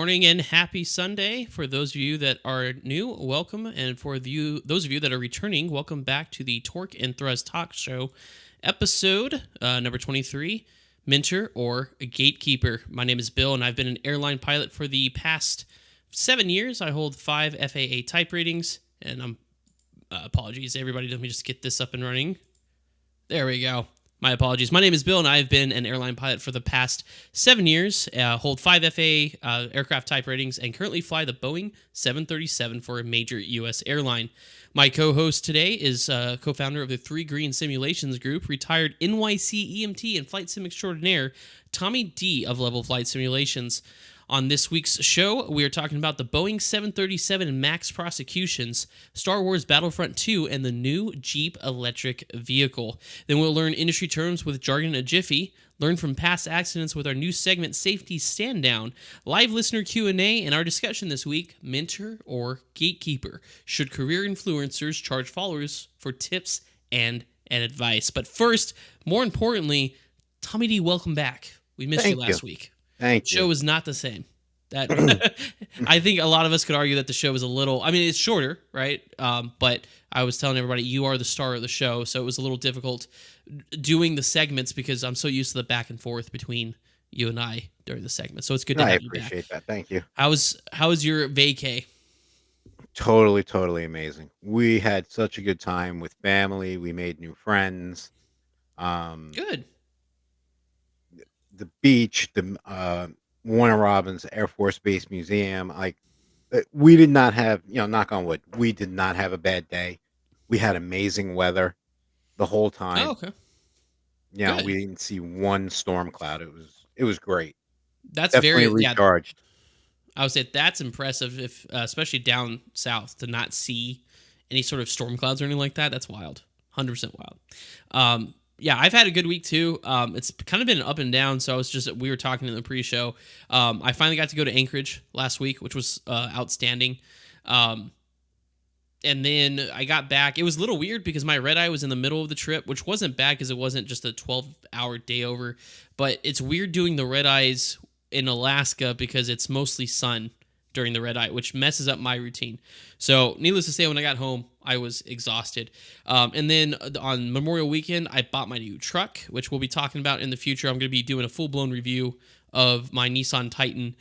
morning and happy Sunday. For those of you that are new, welcome. And for those of you that are returning, welcome back to the Torque and Thrust Talk Show, episode number 23, Mentor or Gatekeeper. My name is Bill, and I've been an airline pilot for the past 7 years. I hold 5 FAA type ratings, and I'm apologies, everybody. Let me just get this up and running. There we go. My apologies. My name is Bill, and I've been an airline pilot for the past 7 years, hold 5 FAA aircraft type ratings, and currently fly the Boeing 737 for a major U.S. airline. My co-host today is co-founder of the Three Green Simulations Group, retired NYC EMT and flight sim extraordinaire, Tommy D. of Level Flight Simulations. On this week's show, we are talking about the Boeing 737 MAX prosecutions, Star Wars Battlefront 2, and the new Jeep electric vehicle. Then we'll learn industry terms with jargon a jiffy, learn from past accidents with our new segment Safety Stand Down, live listener Q&A, and our discussion this week, Mentor or Gatekeeper. Should career influencers charge followers for tips and advice? But first, more importantly, Tommy D, welcome back. We missed you last week. Thank you. Show is not the same. That I think a lot of us could argue that the show is a little. I mean, it's shorter, right? But I was telling everybody you are the star of the show, so it was a little difficult doing the segments because I'm so used to the back and forth between you and I during the segment. So it's good to have you back. I appreciate that. Thank you. How was your vacay? Totally amazing. We had such a good time with family. We made new friends. Good. The beach, the Warner Robins Air Force Base Museum. We did not have, knock on wood, we did not have a bad day. We had amazing weather the whole time. Oh, okay. We didn't see one storm cloud. It was great. That's definitely very recharged. I would say that's impressive, if especially down south, to not see any sort of storm clouds or anything like that. That's wild, 100% wild. Yeah, I've had a good week too. It's kind of been up and down. So we were talking in the pre-show. I finally got to go to Anchorage last week, which was outstanding. And then I got back. It was a little weird because my red eye was in the middle of the trip, which wasn't bad because it wasn't just a 12-hour day over. But it's weird doing the red eyes in Alaska because it's mostly sun during the red eye, which messes up my routine. So needless to say, when I got home, I was exhausted. And then on Memorial Weekend, I bought my new truck, which we'll be talking about in the future. I'm going to be doing a full-blown review of my Nissan Titan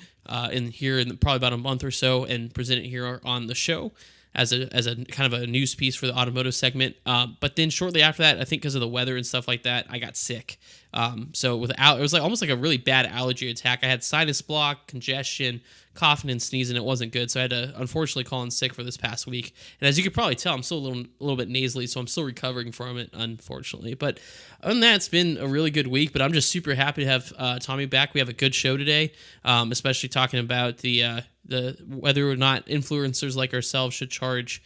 in probably about a month or so, and present it here on the show as a kind of a news piece for the automotive segment. But then shortly after that, I think because of the weather and stuff like that, I got sick. So it was almost like a really bad allergy attack. I had sinus block, congestion, coughing and sneezing. It wasn't good. So I had to unfortunately call in sick for this past week. And as you could probably tell, I'm still a little bit nasally, so I'm still recovering from it, unfortunately. But other than that, it's been a really good week. But I'm just super happy to have Tommy back. We have a good show today, especially talking about the whether or not influencers like ourselves should charge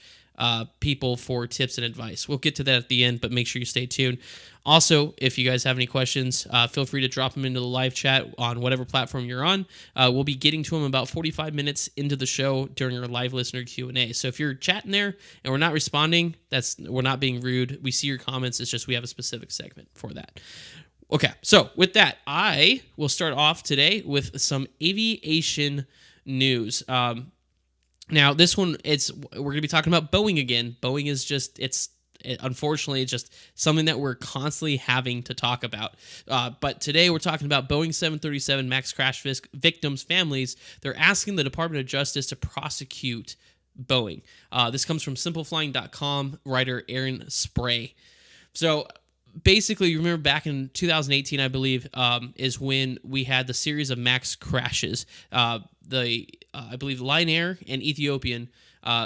people for tips and advice. We'll get to that at the end, but make sure you stay tuned. Also, if you guys have any questions, feel free to drop them into the live chat on whatever platform you're on. We'll be getting to them about 45 minutes into the show during our live listener Q&A. So if you're chatting there and we're not responding, we're not being rude. We see your comments. It's just we have a specific segment for that. Okay, so with that, I will start off today with some aviation news. Now, this one, we're going to be talking about Boeing again. Boeing is unfortunately, it's just something that we're constantly having to talk about. But today we're talking about Boeing 737 MAX crash victims' families. They're asking the Department of Justice to prosecute Boeing. This comes from simpleflying.com writer Aaron Spray. So basically, you remember back in 2018, I believe, is when we had the series of MAX crashes. I believe Lion Air and Ethiopian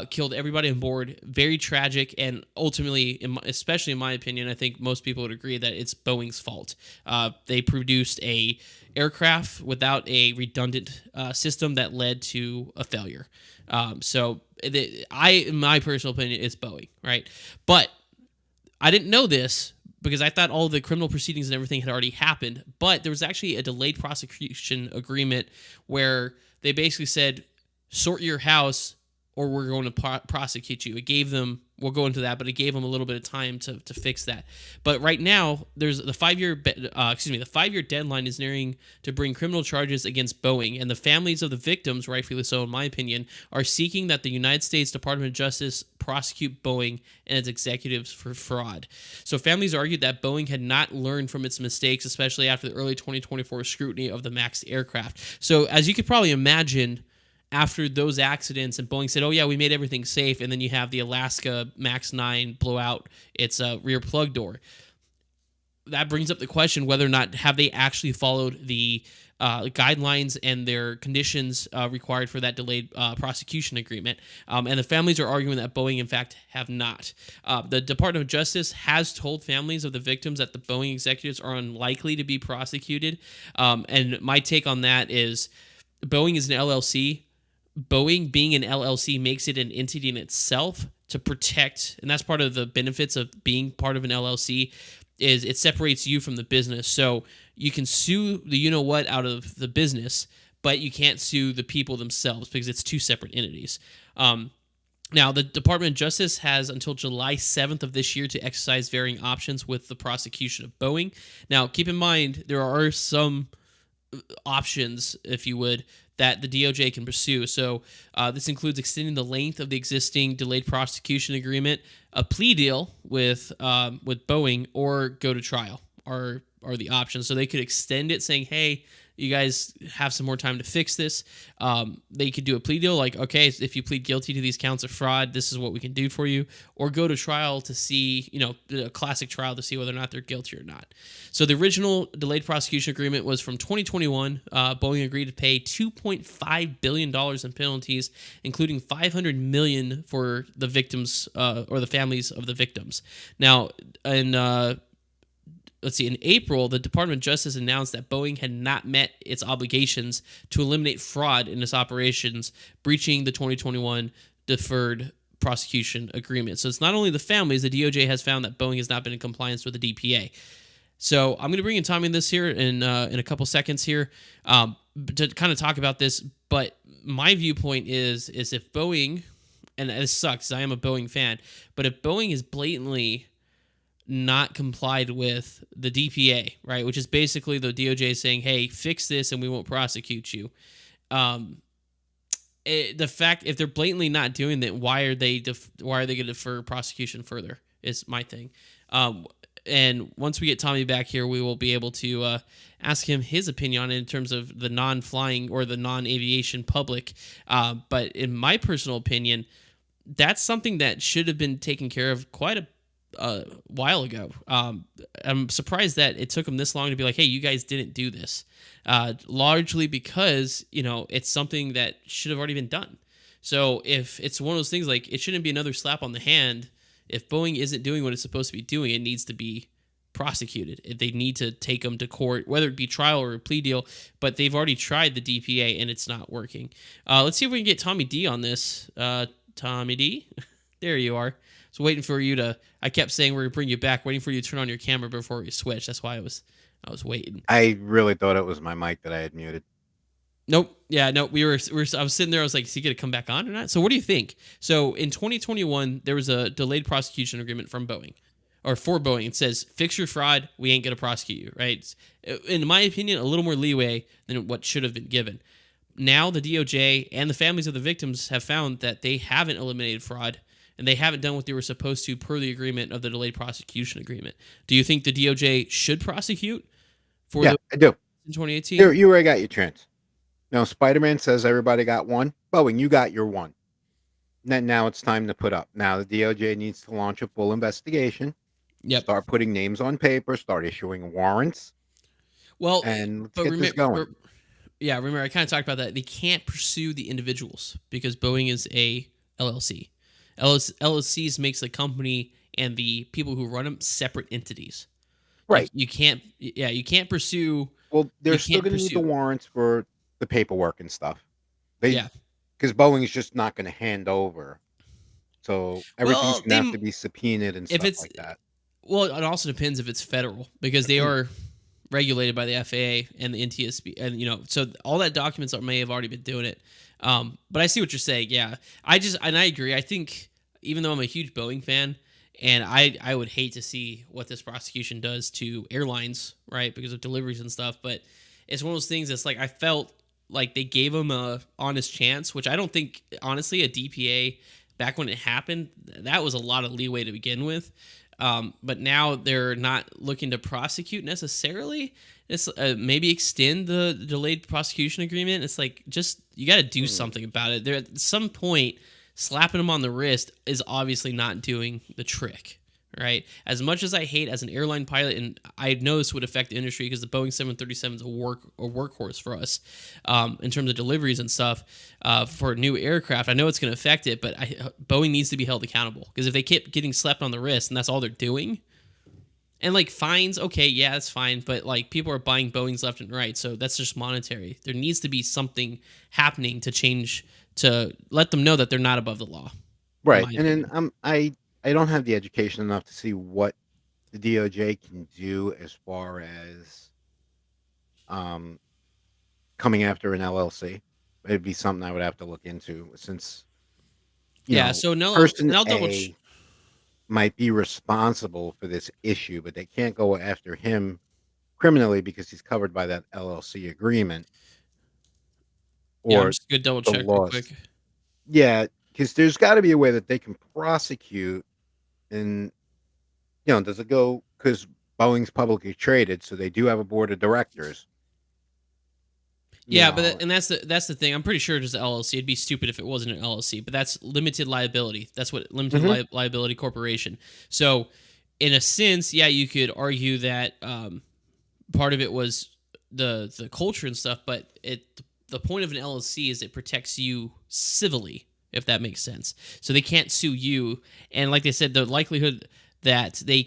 killed everybody on board. Very tragic, and ultimately, especially in my opinion, I think most people would agree that it's Boeing's fault. They produced a aircraft without a redundant system that led to a failure. In my personal opinion, it's Boeing, right? But I didn't know this because I thought all the criminal proceedings and everything had already happened, but there was actually a delayed prosecution agreement where they basically said, sort your house or we're going to prosecute you. It gave them we'll go into that, but it gave them a little bit of time to fix that. But right now, there's the 5-year deadline is nearing to bring criminal charges against Boeing, and the families of the victims, rightfully so in my opinion, are seeking that the United States Department of Justice prosecute Boeing and its executives for fraud. So families argued that Boeing had not learned from its mistakes, especially after the early 2024 scrutiny of the MAX aircraft. So as you could probably imagine, after those accidents and Boeing said, oh yeah, we made everything safe, and then you have the Alaska MAX 9 blow out its rear plug door. That brings up the question whether or not have they actually followed the guidelines and their conditions required for that delayed prosecution agreement. And the families are arguing that Boeing, in fact, have not. The Department of Justice has told families of the victims that the Boeing executives are unlikely to be prosecuted. And my take on that is Boeing is an LLC. Boeing being an LLC makes it an entity in itself to protect, and that's part of the benefits of being part of an LLC, is it separates you from the business. So you can sue the you-know-what out of the business, but you can't sue the people themselves because it's two separate entities. Now, the Department of Justice has until July 7th of this year to exercise varying options with the prosecution of Boeing. Now, keep in mind, there are some options, if you would, that the DOJ can pursue. So this includes extending the length of the existing delayed prosecution agreement, a plea deal with Boeing, or go to trial are the options. So they could extend it saying, hey, you guys have some more time to fix this. They could do a plea deal like, okay, if you plead guilty to these counts of fraud, this is what we can do for you. Or go to trial to see, a classic trial to see whether or not they're guilty or not. So the original delayed prosecution agreement was from 2021. Boeing agreed to pay $2.5 billion in penalties, including $500 million for the victims or the families of the victims. Now, in April, the Department of Justice announced that Boeing had not met its obligations to eliminate fraud in its operations, breaching the 2021 deferred prosecution agreement. So it's not only the families, the DOJ has found that Boeing has not been in compliance with the DPA. So I'm going to bring in Tommy in this here in a couple seconds here to kind of talk about this. But my viewpoint is if Boeing, and this sucks, I am a Boeing fan, but if Boeing is blatantly not complied with the DPA, right, which is basically the DOJ saying, hey, fix this and we won't prosecute you. The fact, if they're blatantly not doing that, why are they going to defer prosecution further is my thing. And once we get Tommy back here, we will be able to ask him his opinion on it in terms of the non-flying or the non-aviation public. But in my personal opinion, that's something that should have been taken care of quite a while ago. I'm surprised that it took them this long to be like, hey, you guys didn't do this. Largely because, it's something that should have already been done. So if it's one of those things, like, it shouldn't be another slap on the hand. If Boeing isn't doing what it's supposed to be doing, it needs to be prosecuted. They need to take them to court, whether it be trial or a plea deal, but they've already tried the DPA and it's not working. Let's see if we can get Tommy D on this. Tommy D, there you are. So waiting for you to, I kept saying we're going to bring you back, waiting for you to turn on your camera before we switch. That's why I was waiting. I really thought it was my mic that I had muted. Nope. Yeah, no, I was sitting there. I was like, is he going to come back on or not? So what do you think? So in 2021, there was a delayed prosecution agreement from Boeing or for Boeing. It says, fix your fraud. We ain't going to prosecute you, right? In my opinion, a little more leeway than what should have been given. Now the DOJ and the families of the victims have found that they haven't eliminated fraud and they haven't done what they were supposed to per the agreement of the delayed prosecution agreement. Do you think the DOJ should prosecute for I do. In 2018? You already got your chance. Now, Spider-Man says everybody got one. Boeing, you got your one. Now it's time to put up. Now the DOJ needs to launch a full investigation. Yep. Start putting names on paper. Start issuing warrants. Well, and let's get this going. Remember, I kind of talked about that. They can't pursue the individuals because Boeing is a LLC. LLCs makes the company and the people who run them separate entities. Right. You can't pursue. Well, they're still going to need the warrants for the paperwork and stuff. Because Boeing is just not going to hand over. So everything's going to have to be subpoenaed and stuff like that. Well, it also depends if it's federal because they are regulated by the FAA and the NTSB, and so all that documents may have already been doing it. But I see what you're saying. Yeah, I agree. I think even though I'm a huge Boeing fan, and I would hate to see what this prosecution does to airlines, right, because of deliveries and stuff. But it's one of those things that's like I felt like they gave them a honest chance, which I don't think honestly a DPA back when it happened that was a lot of leeway to begin with. But now they're not looking to prosecute necessarily. It's maybe extend the delayed prosecution agreement. It's like just you got to do Hmm. something about it. There at some point, slapping them on the wrist is obviously not doing the trick. Right. As much as I hate as an airline pilot, and I know this would affect the industry because the Boeing 737 is a workhorse for us in terms of deliveries and stuff for new aircraft. I know it's going to affect it, but Boeing needs to be held accountable because if they keep getting slapped on the wrist and that's all they're doing, and like fines, okay, yeah, that's fine, but like people are buying Boeings left and right, so that's just monetary. There needs to be something happening to change to let them know that they're not above the law, in Right, my and then opinion. I don't have the education enough to see what the DOJ can do as far as um, coming after an LLC. It'd be something I would have to look into since Yeah, so no, person and I'll double. A might be responsible for this issue, but they can't go after him criminally because he's covered by that LLC agreement Yeah, I'm or just gonna double the check real laws. quick. Yeah, because there's got to be a way that they can prosecute. And does it go because Boeing's publicly traded, so they do have a board of directors. You Yeah, but know, and that's the thing. I'm pretty sure it is an LLC. It'd be stupid if it wasn't an LLC. But that's limited liability. That's what limited hmm liability corporation. So, in a sense, yeah, you could argue that part of it was the culture and stuff. But the point of an LLC is it protects you civilly, if that makes sense. So they can't sue you. And like they said, the likelihood that they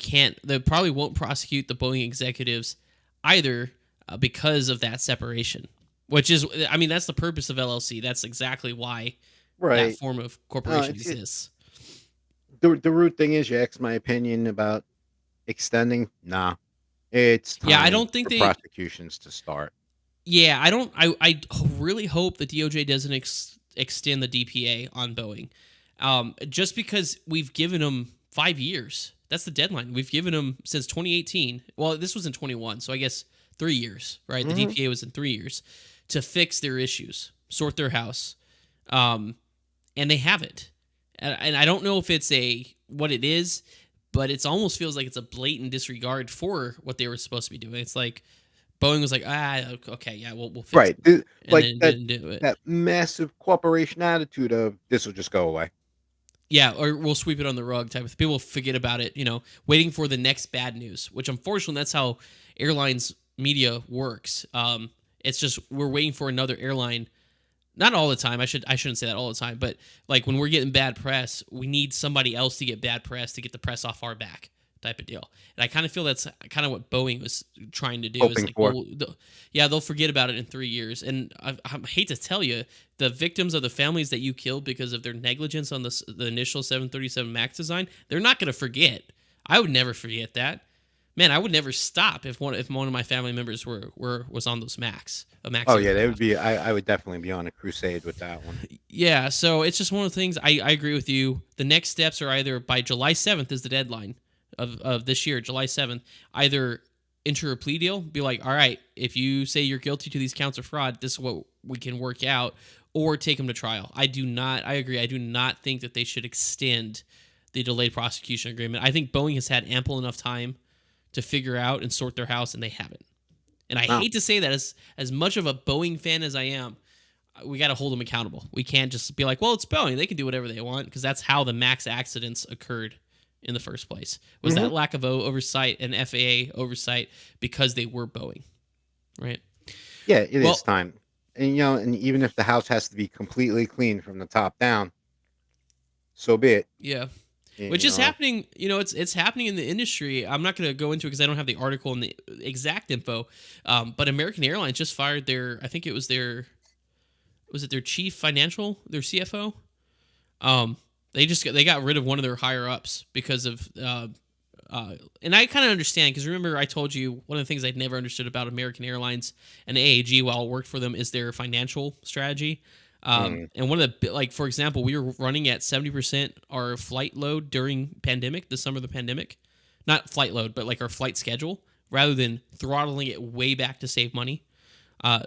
probably won't prosecute the Boeing executives either because of that separation. Which is, I mean, that's the purpose of LLC. That's exactly why that right? form of corporation It's exists. the root thing is you asked my opinion about extending. Nah, it's Yeah, I time don't think for they. prosecutions to start. Yeah, I don't. I really hope the DOJ doesn't extend the DPA on Boeing, just because we've given them 5 years. That's the deadline. We've given them since 2018. Well, this was in 21, so I guess 3 years, right? The hmm DPA was in 3 years to fix their issues, sort their house, um, and they haven't. And I don't know if it's a what it is, but it almost feels like it's a blatant disregard for what they were supposed to be doing. It's like Boeing was like, okay, yeah, we'll fix Right, it, and like then didn't do it. that massive corporation attitude of this will just go away. Yeah, or we'll sweep it on the rug type of people forget about it, waiting for the next bad news, which unfortunately that's how airlines media works. It's just we're waiting for another airline. Not all the time. I shouldn't say that all the time, but like when we're getting bad press, we need somebody else to get bad press to get the press off our back type of deal. And I kind of feel that's kind of what Boeing was trying to do is Hoping like, for. well, yeah, they'll forget about it in 3 years. And I hate to tell you, the victims of the families that you killed because of their negligence on the initial 737 Max design, they're not going to forget. I would never forget that. Man, I would never stop if one of my family members was on those a Max Oh yeah, they would aircraft. be. I would definitely be on a crusade with that one. Yeah, so it's just one of the things I agree with you. The next steps are either by July 7th is the deadline of this year, July 7th, either enter a plea deal, be like, all right, if you say you're guilty to these counts of fraud, this is what we can work out, or take them to trial. I agree, I do not think that they should extend the delayed prosecution agreement. I think Boeing has had ample enough time to figure out and sort their house, and they haven't. And I Wow. hate to say that as much of a Boeing fan as I am, we got to hold them accountable. We can't just be like, well, it's Boeing. They can do whatever they want because that's how the Max accidents occurred in the first place. Was hmm that lack of oversight and FAA oversight because they were Boeing, right? Yeah, it is Well, time. And and even if the house has to be completely clean from the top down, so be it. yeah. Y- Which You is know, happening, it's happening in the industry. I'm not going to go into it because I don't have the article and the exact info. But American Airlines just fired I think it was their chief financial, their CFO. They got rid of one of their higher ups because of and I kind of understand because remember I told you one of the things I'd never understood about American Airlines and AAG while I worked for them is their financial strategy. Mm. And one of like, for example, we were running at 70% our flight load during pandemic, the summer of the pandemic, not flight load, but like our flight schedule, rather than throttling it way back to save money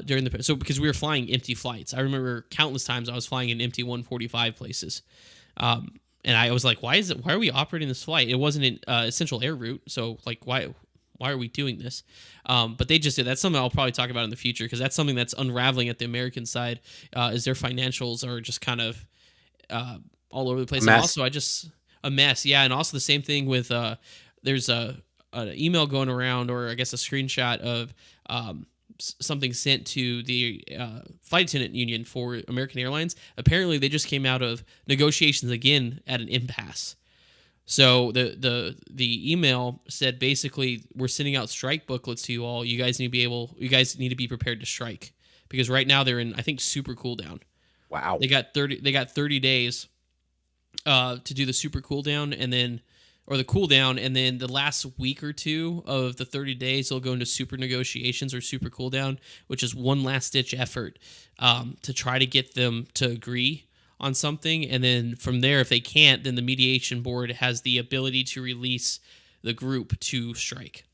during the so because we were flying empty flights. I remember countless times I was flying in empty 145 places, and I was like, why are we operating this flight? It wasn't an essential air route, so like why are we doing this? But they just did. That's something I'll probably talk about in the future because that's something that's unraveling at the American side. Is their financials are just kind of all over the A place, and mess. also I just a mess. Yeah, and also the same thing with there's a an email going around, or I guess a screenshot of something sent to the flight attendant union for American Airlines. Apparently, they just came out of negotiations again at an impasse. So the email said basically we're sending out strike booklets to you all. You guys need to be prepared to strike because right now they're in, I think, super cool down. Wow. They got 30 days to do the super cool down, and then or the cool down, and then the last week or two of the 30 days they'll go into super negotiations or super cool down, which is one last ditch effort to try to get them to agree on something. And then from there, if they can't, then the mediation board has the ability to release the group to strike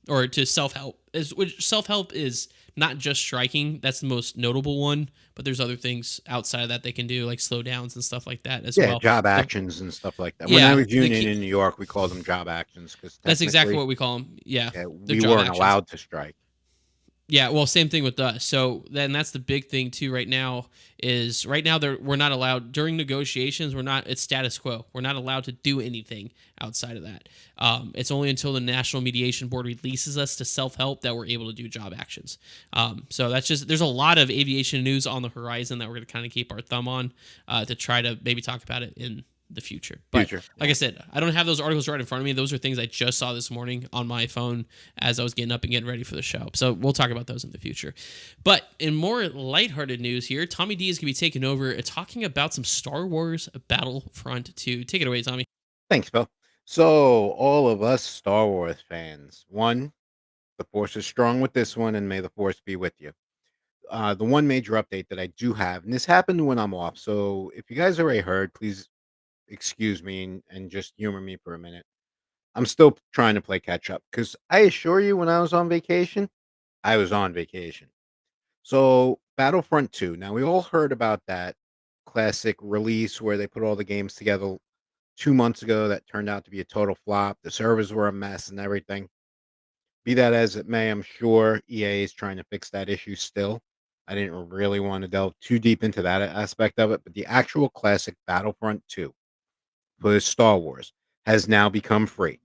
or to self-help. Which self-help is not just striking, that's the most notable one, but there's other things outside of that they can do, like slow downs and stuff like that as Yeah, well. job The actions and stuff like that. When I yeah, was the union key, in New York, we called them job actions because that's exactly technically, what we call them. Yeah, yeah, they're we job weren't actions. allowed to strike. Yeah, well, same thing with us. So then that's the big thing too. Right now is we're not allowed during negotiations. We're not. It's status quo. We're not allowed to do anything outside of that. It's only until the National Mediation Board releases us to self help that we're able to do job actions. So that's just there's a lot of aviation news on the horizon that we're going to kind of keep our thumb on to try to maybe talk about it in the future. But Future. like Yeah. I said, I don't have those articles right in front of me. Those are things I just saw this morning on my phone as I was getting up and getting ready for the show. So we'll talk about those in the future. But in more lighthearted news here, Tommy D is going to be taking over talking about some Star Wars Battlefront 2. Take it away, Tommy. Thanks, Bill. So, all of us Star Wars fans, one, the Force is strong with this one, and may the Force be with you. The one major update that I do have, and this happened when I'm off. So, if you guys already heard, please excuse me and just humor me for a minute. I'm still trying to play catch up because I assure you, when I was on vacation, I was on vacation. So, Battlefront 2. Now, we all heard about that classic release where they put all the games together 2 months ago that turned out to be a total flop. The servers were a mess and everything. Be that as it may, I'm sure EA is trying to fix that issue still. I didn't really want to delve too deep into that aspect of it, but the actual classic Battlefront 2 for Star Wars has now become free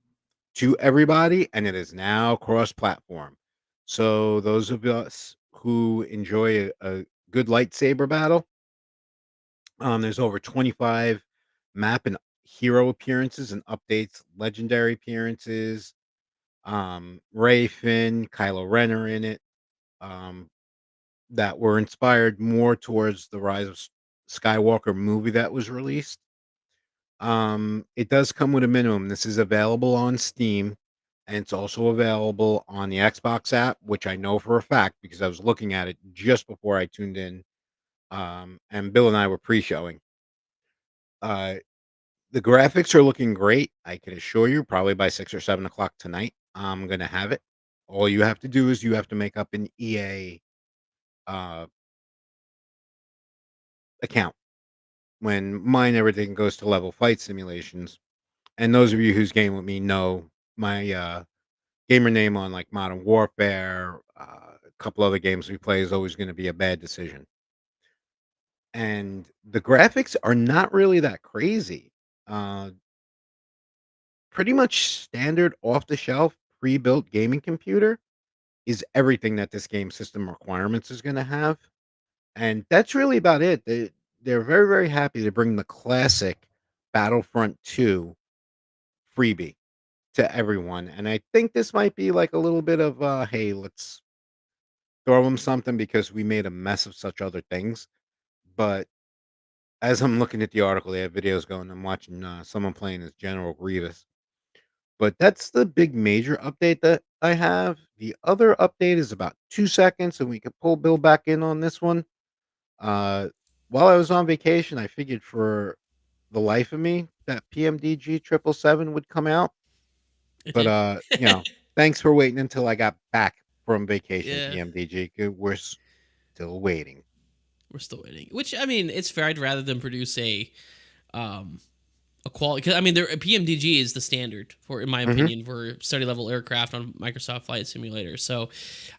to everybody, and it is now cross-platform. So those of us who enjoy a good lightsaber battle, there's over 25 map and hero appearances and updates, legendary appearances. Ray, Finn, Kylo Ren are in it. Um, that were inspired more towards the Rise of Skywalker movie that was released. It does come with a minimum. This is available on Steam, and it's also available on the Xbox app, which I know for a fact because I was looking at it just before I tuned in. And Bill and I were pre-showing. Uh, the graphics are looking great. I can assure you, probably by 6 or 7 o'clock tonight, I'm gonna have it. All you have to do is you have to make up an EA uh, account. When mine, everything goes to level flight simulations. And those of you who's game with me know my gamer name on like Modern Warfare, a couple other games we play is always going to be a bad decision. And the graphics are not really that crazy. Uh, Pretty much standard off the shelf pre built gaming computer is everything that this game system requirements is going to have. And that's really about it. They're very, very happy to bring the classic Battlefront 2 freebie to everyone. And I think this might be like a little bit of, hey, let's throw them something because we made a mess of such other things. But as I'm looking at the article, they have videos going. I'm watching someone playing as General Grievous. But that's the big major update that I have. The other update is about 2 seconds, and we can pull Bill back in on this one. Uh, while I was on vacation, I figured for the life of me that PMDG 777 would come out, It but, did. thanks for waiting until I got back from vacation, Yeah, PMDG. We're still waiting. we're still waiting. Which I mean, it's fair. I'd rather them produce um a quality, because I mean, their PMDG is the standard for, in my Mhm. opinion, for study level aircraft on Microsoft Flight Simulator. So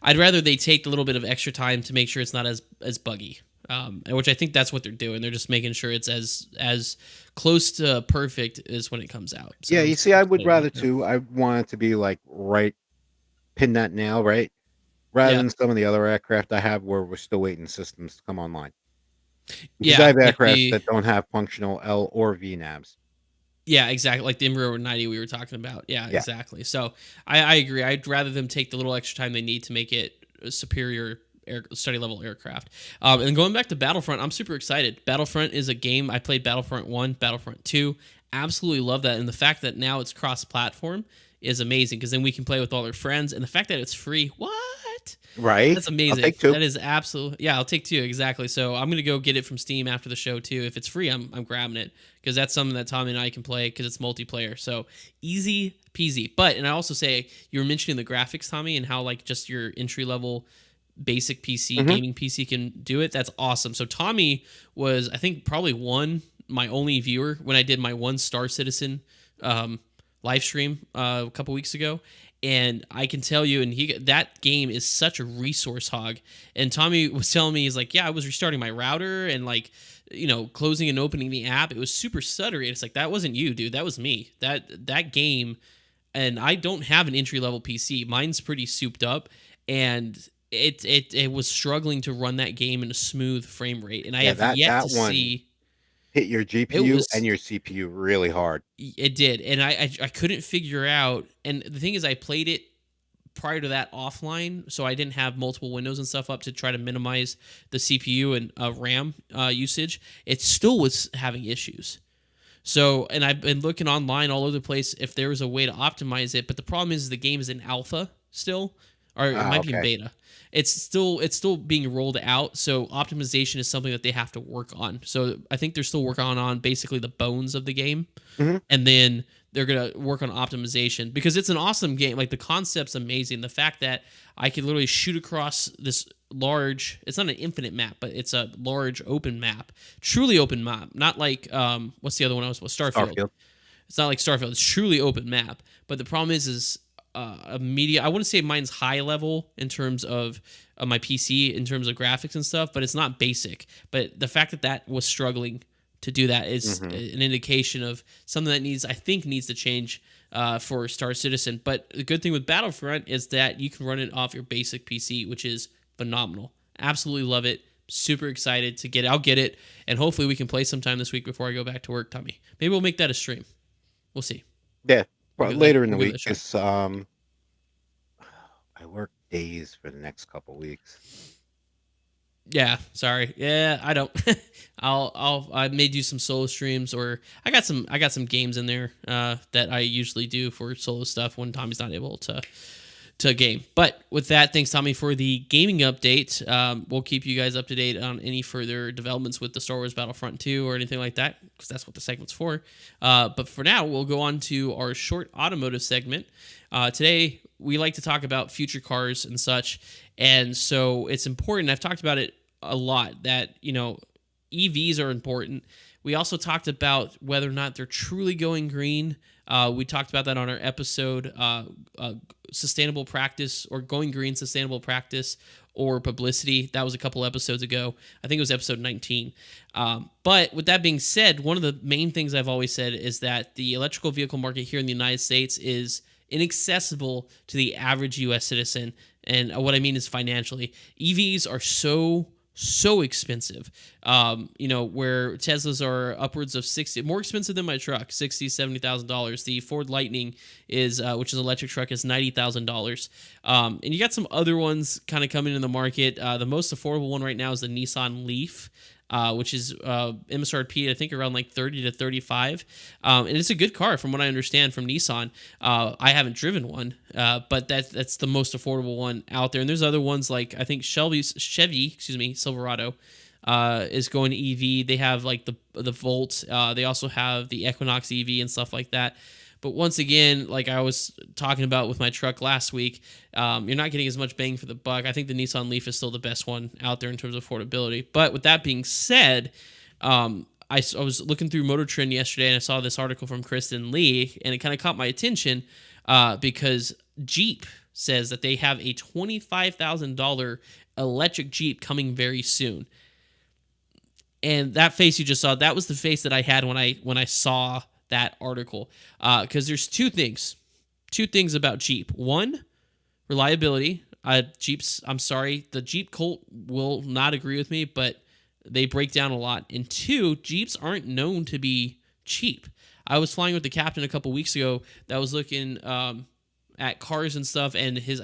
I'd rather they take a little bit of extra time to make sure it's not as buggy. And which I think that's what they're doing. They're just making sure it's as close to perfect as when it comes out. So Yeah, I'm you see, super I would excited about rather that. too. I want it to be, like, right pin that nail, right? Rather Yeah, than some of the other aircraft I have where we're still waiting systems to come online. Because I yeah, have like aircraft the that don't have functional L or V navs. Yeah, exactly. Like the Embraer 90 we were talking about. Yeah, Yeah. exactly. So I agree. I'd rather them take the little extra time they need to make it a superior study level aircraft. And going back to Battlefront, I'm super excited. Battlefront is a game. I played Battlefront 1, Battlefront 2. Absolutely love that. And the fact that now it's cross platform is amazing, because then we can play with all our friends. And the fact that it's free, what? Right? That's I'll amazing. take 2. That is absolute. Yeah, I'll take two, exactly. So I'm gonna go get it from Steam after the show too. If it's free, I'm grabbing it, because that's something that Tommy and I can play because it's multiplayer. So easy peasy. But and I also say, you were mentioning the graphics, Tommy, and how like just your entry level basic PC Mhm. gaming PC can do it. That's awesome. So Tommy was, I think, probably my only viewer when I did my one Star Citizen um, live stream a couple weeks ago. And I can tell you, and that game is such a resource hog. And Tommy was telling me, he's like, yeah, I was restarting my router and like, closing and opening the app. It was super stuttery. It's like, that wasn't you, dude. That was me. That game, and I don't have an entry level PC. Mine's pretty souped up, and it was struggling to run that game in a smooth frame rate. And I Yeah, have that yet to that one see hit your it GPU and was your CPU really hard. it did, and I couldn't figure out. And the thing is, I played it prior to that offline, so I didn't have multiple windows and stuff up to try to minimize the CPU and RAM usage. It still was having issues. So, and I've been looking online all over the place if there was a way to optimize it, but the problem is the game is in alpha still, or it Ah, might be in okay. beta. It's still being rolled out, so optimization is something that they have to work on. So I think they're still working on basically the bones of the game, Mhm. and then they're gonna work on optimization, because it's an awesome game. Like the concept's amazing. The fact that I could literally shoot across this large, it's not an infinite map, but it's a large open map, truly open map, not like what's the other one I was, Starfield. Starfield. It's not like Starfield. It's truly open map. But the problem is a media. I wouldn't say mine's high level in terms of my PC in terms of graphics and stuff, but it's not basic. But the fact that that was struggling to do that is Mhm. an indication of something that I think needs to change for Star Citizen. But the good thing with Battlefront is that you can run it off your basic PC, which is phenomenal. Absolutely love it. Super excited to get it. I'll get it, and hopefully we can play sometime this week before I go back to work, Tommy. Maybe we'll make that a stream. We'll see. Yeah, We'll give that later in the we'll give week that a shot. 'cause, I work days for the next couple weeks. Yeah, sorry. Yeah, I don't. I may do some solo streams, or I got some games in there that I usually do for solo stuff when Tommy's not able to game. But with that, thanks Tommy for the gaming update. We'll keep you guys up to date on any further developments with the Star Wars Battlefront 2 or anything like that, because that's what the segment's for. But for now, we'll go on to our short automotive segment. Today, we like to talk about future cars and such, and so it's important. I've talked about it a lot that EVs are important. We also talked about whether or not they're truly going green. We talked about that on our episode, sustainable practice, or going green, sustainable practice, or publicity. That was a couple episodes ago. I think it was episode 19. But with that being said, one of the main things I've always said is that the electrical vehicle market here in the United States is inaccessible to the average U.S. citizen. And what I mean is financially. EVs are so expensive. Where Teslas are upwards of 60, more expensive than my truck, $70,000. The Ford Lightning is, which is an electric truck, is $90,000. And you got some other ones kind of coming in the market. The most affordable one right now is the Nissan Leaf. Which is MSRP, I think, around like 30 to 35. And it's a good car from what I understand from Nissan. I haven't driven one, but that's the most affordable one out there. And there's other ones like, I think Chevy, Silverado, is going to EV. They have like the Volt. They also have the Equinox EV and stuff like that. But once again, like I was talking about with my truck last week, you're not getting as much bang for the buck. I think the Nissan Leaf is still the best one out there in terms of affordability. But with that being said, I was looking through Motor Trend yesterday and I saw this article from Kristen Lee, and it kind of caught my attention because Jeep says that they have a $25,000 electric Jeep coming very soon. And that face you just saw, that was the face that I had when I saw that article, because there's two things about Jeep. One, reliability. Jeeps, I'm sorry, the Jeep Colt will not agree with me, but they break down a lot. And two, Jeeps aren't known to be cheap. I was flying with the captain a couple weeks ago that was looking at cars and stuff, and he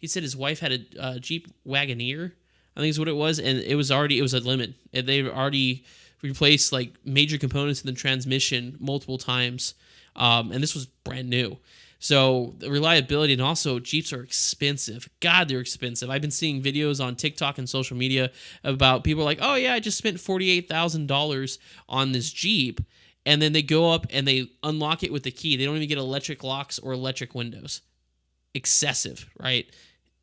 said his wife had a Jeep Wagoneer, I think is what it was, and it was a limit. They've already replaced like major components in the transmission multiple times, and this was brand new. So the reliability, and also Jeeps are expensive. God, they're expensive. I've been seeing videos on TikTok and social media about people like, oh yeah, I just spent $48,000 on this Jeep, and then they go up and they unlock it with the key. They don't even get electric locks or electric windows. Excessive, right?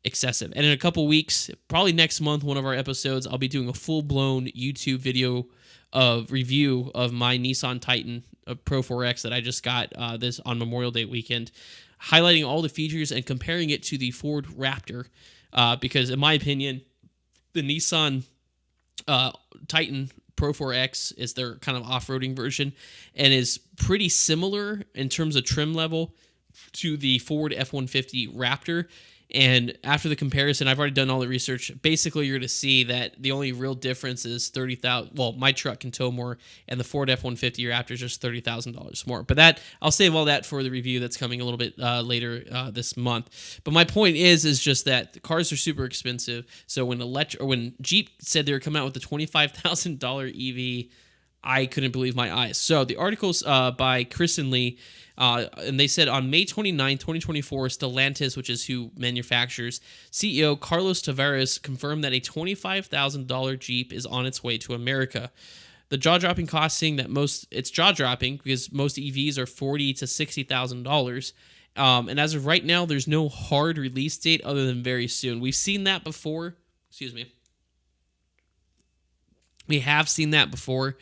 Excessive. And in a couple weeks, probably next month, one of our episodes, I'll be doing a full-blown YouTube video of review of my Nissan Titan Pro 4X that I just got this on Memorial Day weekend, highlighting all the features and comparing it to the Ford Raptor, because in my opinion, the Nissan Titan Pro 4X is their kind of off-roading version and is pretty similar in terms of trim level to the Ford F-150 Raptor. And after the comparison, I've already done all the research. Basically, you're going to see that the only real difference is $30,000. Well, my truck can tow more, and the Ford F-150 Raptor is just $30,000 more. But that I'll save all that for the review that's coming a little bit later this month. But my point is just that the cars are super expensive. So when Jeep said they were coming out with a $25,000 EV, I couldn't believe my eyes. So the article's by Kristen Lee. And they said on May 29, 2024, Stellantis, which is who manufactures, CEO Carlos Tavares confirmed that a $25,000 Jeep is on its way to America. The jaw-dropping cost, saying that it's jaw-dropping because most EVs are $40,000 to $60,000. And as of right now, there's no hard release date other than very soon. We've seen that before. Excuse me. We have seen that before.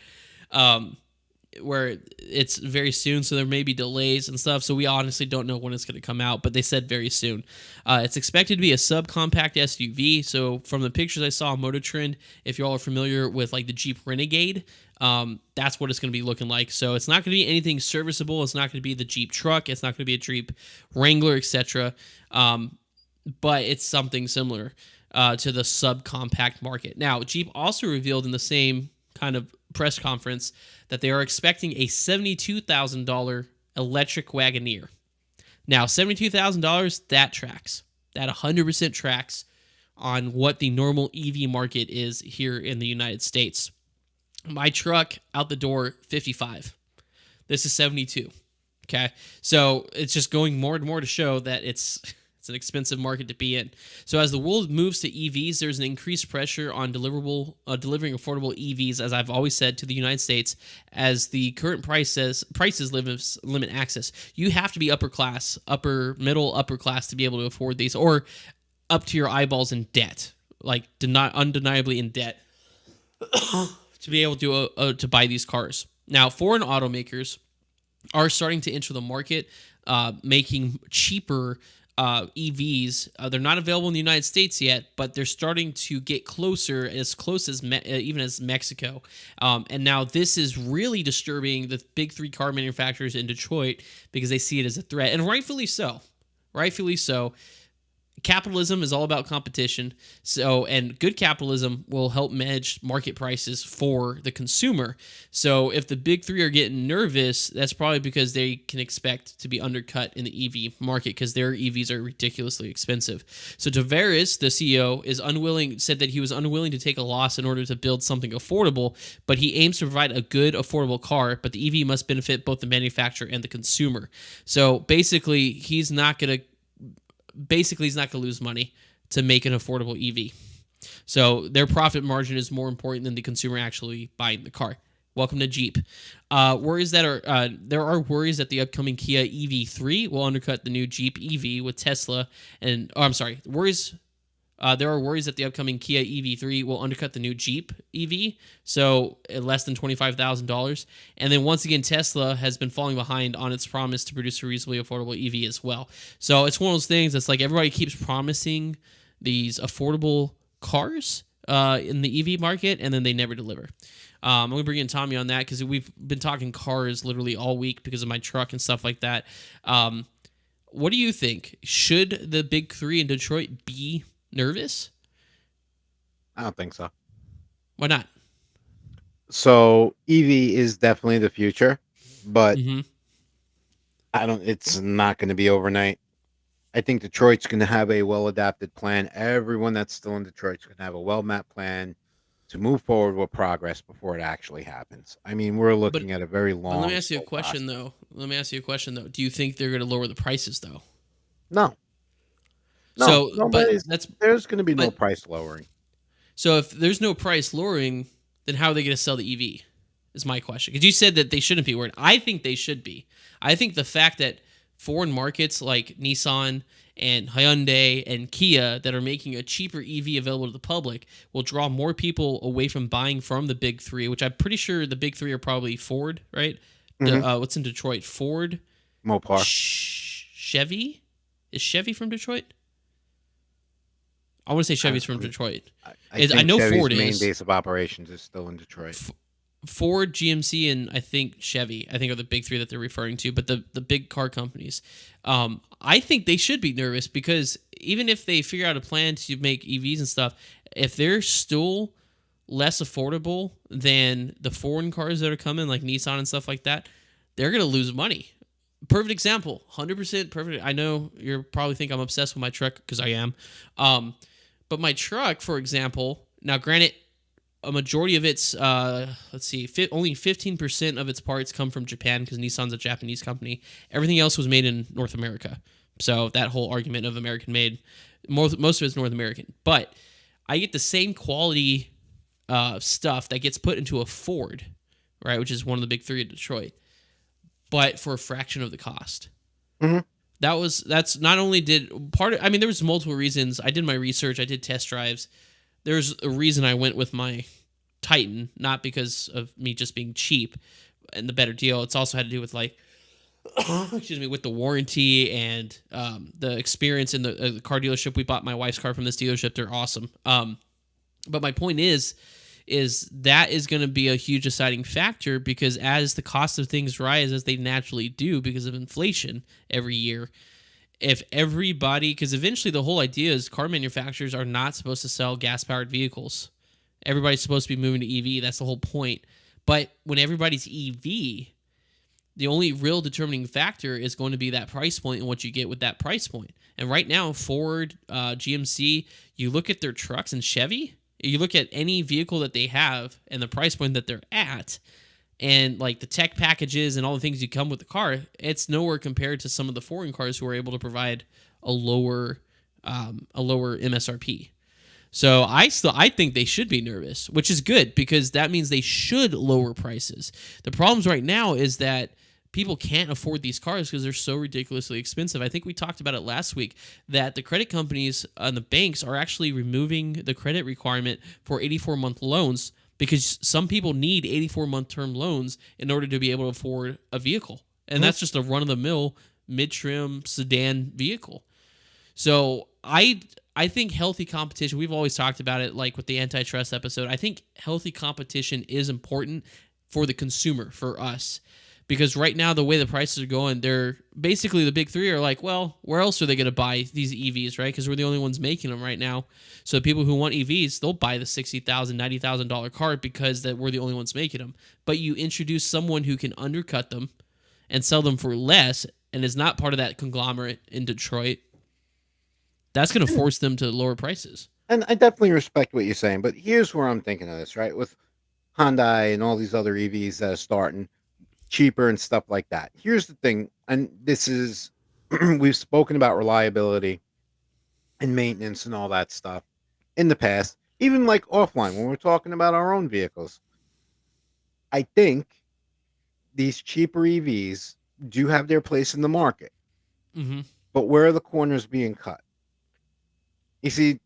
Where it's very soon, so there may be delays and stuff, so we honestly don't know when it's going to come out, but they said very soon. It's expected to be a subcompact SUV, so from the pictures I saw on Motor Trend, if you all are familiar with like the Jeep Renegade, that's what it's going to be looking like. So it's not going to be anything serviceable, it's not going to be the Jeep truck, it's not going to be a Jeep Wrangler, etc., but it's something similar to the subcompact market. Now, Jeep also revealed in the same kind of press conference that they are expecting a $72,000 electric Wagoneer. Now, $72,000, that tracks. That 100% tracks on what the normal EV market is here in the United States. My truck, out the door, 55. This is 72. Okay? So it's just going more and more to show that it's an expensive market to be in. So as the world moves to EVs, there's an increased pressure on delivering affordable EVs, as I've always said, to the United States, as the current prices limit access. You have to be upper class to be able to afford these, or up to your eyeballs in debt, like undeniably in debt, to be able to buy these cars. Now, foreign automakers are starting to enter the market, making cheaper EVs. They're not available in the United States yet, but they're starting to get close as even as Mexico. And now this is really disturbing the big three car manufacturers in Detroit because they see it as a threat, and rightfully so. Rightfully so. Capitalism is all about competition. And good capitalism will help manage market prices for the consumer. So if the big three are getting nervous, that's probably because they can expect to be undercut in the EV market because their EVs are ridiculously expensive. So Tavares, the CEO, said that he was unwilling to take a loss in order to build something affordable, but he aims to provide a good, affordable car, but the EV must benefit both the manufacturer and the consumer. So basically, he's not going to lose money to make an affordable EV. So their profit margin is more important than the consumer actually buying the car. Welcome to Jeep. Worries that are there are worries that the upcoming Kia EV3 will undercut the new Jeep EV with Tesla, and I'm sorry, worries. There are worries that the upcoming Kia EV3 will undercut the new Jeep EV, so at less than $25,000. And then once again, Tesla has been falling behind on its promise to produce a reasonably affordable EV as well. So it's one of those things that's like everybody keeps promising these affordable cars in the EV market, and then they never deliver. I'm going to bring in Tommy on that because we've been talking cars literally all week because of my truck and stuff like that. What do you think? Should the big three in Detroit be nervous? I don't think so. Why not? So EV is definitely the future, but Mm-hmm. I don't. It's not going to be overnight. I think Detroit's going to have a well adapted plan. Everyone that's still in Detroit's going to have a well mapped plan to move forward with progress before it actually happens. I mean, we're But looking at a very but let me long, ask you a slow process. question though. Let me ask you a question though. Do you think they're going to lower the prices though? No, no, So, but nobody's. that's There's going to be no but price lowering. so if there's no price lowering, then how are they going to sell the EV? Is my question. Because you said that they shouldn't be worried. I think they should be. I think the fact that foreign markets like Nissan and Hyundai and Kia that are making a cheaper EV available to the public will draw more people away from buying from the big three, which I'm pretty sure the big three are probably Ford, right? Mm-hmm. What's in Detroit? Ford, Mopar. Chevy? Is Chevy from Detroit? I want to say Chevy's from I, Detroit. I I think know Chevy's Ford main is. base of operations is still in Detroit. Ford, GMC, and I think Chevy, I think are the big three that they're referring to, but the big car companies. I think they should be nervous because even if they figure out a plan to make EVs and stuff, if they're still less affordable than the foreign cars that are coming, like Nissan and stuff like that, they're going to lose money. Perfect example, 100% perfect. I know you're probably think I'm obsessed with my truck because I am. But my truck, for example, now granted, a majority of its let's see, only 15% of its parts come from Japan because Nissan's a Japanese company. Everything else was made in North America. So that whole argument of American made, most of it's North American. But I get the same quality stuff that gets put into a Ford, right, which is one of the big three in Detroit, but for a fraction of the cost. Mm-hmm. That's not only did part of, I mean, there was multiple reasons. I did my research, I did test drives. There's a reason I went with my Titan, not because of me just being cheap and the better deal. It's also had to do with like, excuse me, with the warranty and the experience in the car dealership. We bought my wife's car from this dealership. They're awesome. But my point is that is going to be a huge deciding factor because as the cost of things rise, as they naturally do because of inflation every year, if everybody, because eventually the whole idea is car manufacturers are not supposed to sell gas-powered vehicles. Everybody's supposed to be moving to EV. That's the whole point. But when everybody's EV, the only real determining factor is going to be that price point and what you get with that price point. And right now, Ford, GMC, you look at their trucks, and Chevy, you look at any vehicle that they have and the price point that they're at, and like the tech packages and all the things you come with the car, it's nowhere compared to some of the foreign cars who are able to provide a lower MSRP. So I think they should be nervous, which is good because that means they should lower prices. The problems right now is that people can't afford these cars because they're so ridiculously expensive. I think we talked about it last week that the credit companies and the banks are actually removing the credit requirement for 84-month loans because some people need 84-month term loans in order to be able to afford a vehicle. And that's just a run-of-the-mill mid-trim sedan vehicle. So I think healthy competition, we've always talked about it like with the antitrust episode. I think healthy competition is important for the consumer, for us. Because right now, the way the prices are going, they're basically the big three are like, well, where else are they going to buy these EVs, right? Because we're the only ones making them right now. So people who want EVs, they'll buy the $60,000, $90,000 car because that we're the only ones making them. But you introduce someone who can undercut them and sell them for less and is not part of that conglomerate in Detroit, that's going to force them to lower prices. And I definitely respect what you're saying, but here's where I'm thinking of this, right? With Hyundai and all these other EVs that are starting cheaper and stuff like that. Here's the thing, and this is we've spoken about reliability and maintenance and all that stuff in the past. even like offline when we're talking about our own vehicles. I think these cheaper EVs do have their place in the market, Hmm. but where are the corners being cut? You see,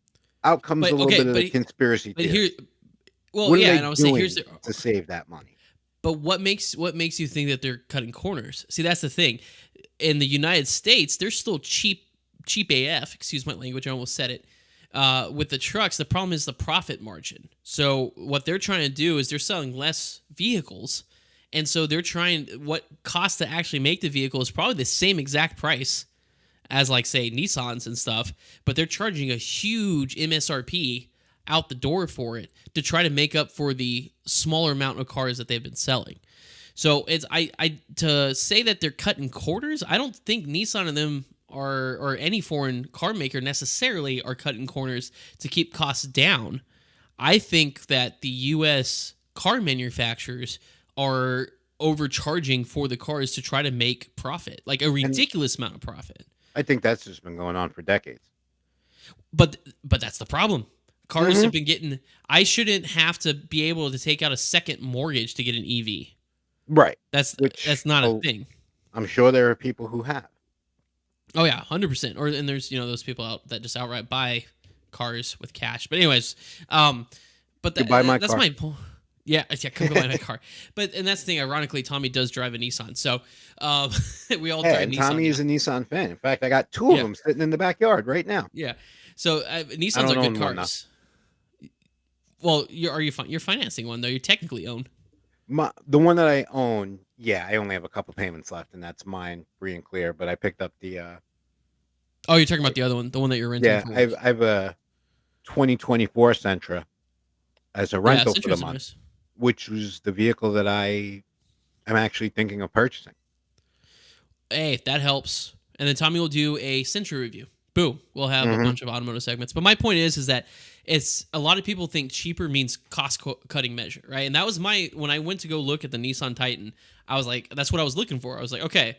out comes a But little okay, bit of the conspiracy but here, theories. well, What are yeah, they and I would say here's doing the. to save that money? But what makes you think that they're cutting corners? See, that's the thing. In the United States, they're still cheap AF. Excuse my language, I almost said it. With the trucks, the problem is the profit margin. So what they're trying to do is they're selling less vehicles, and so they're trying what costs to actually make the vehicle is probably the same exact price as like say Nissans and stuff, but they're charging a huge MSRP out the door for it to try to make up for the smaller amount of cars that they've been selling. So it's I to say that they're cutting quarters, I don't think Nissan and them are or any foreign car maker necessarily are cutting corners to keep costs down. I think that the US car manufacturers are overcharging for the cars to try to make profit, like a And ridiculous amount of profit. I think that's just been going on for decades. But that's the problem. Cars Hmm. have been getting. I shouldn't have to be able to take out a second mortgage to get an EV. Right. That's Which that's not a thing. I'm sure there are people who have. Oh yeah, 100%. Or and there's those people out that just outright buy cars with cash. But anyways, but You buy my that's car. my point. Yeah, yeah, come buy my car. But and that's the thing. Ironically, Tommy does drive a Nissan, so um, we all Yeah, drive and Tommy Nissan is now. a Nissan fan. In fact, I got two of Yeah, them sitting in the backyard right now. yeah. So I Nissans don't are good own one though. cars. Well, you're financing one though? You technically own. The one that I own, yeah, I only have a couple payments left, and that's mine, free and clear. But I picked up the Oh, you're talking about the other one, the one that you're renting yeah, for work. I have a 2024 Sentra as a Yeah, rental for the Citroens are month, nice. which was the vehicle that I am actually thinking of purchasing. Hey, that helps. And then Tommy will do a Century review. Boom. We'll have a Hmm. bunch of automotive segments. But my point is that it's a lot of people think cheaper means cost cutting measure, right? And that was my when I went to go look at the Nissan Titan, I was like, that's what I was looking for. I was like, okay,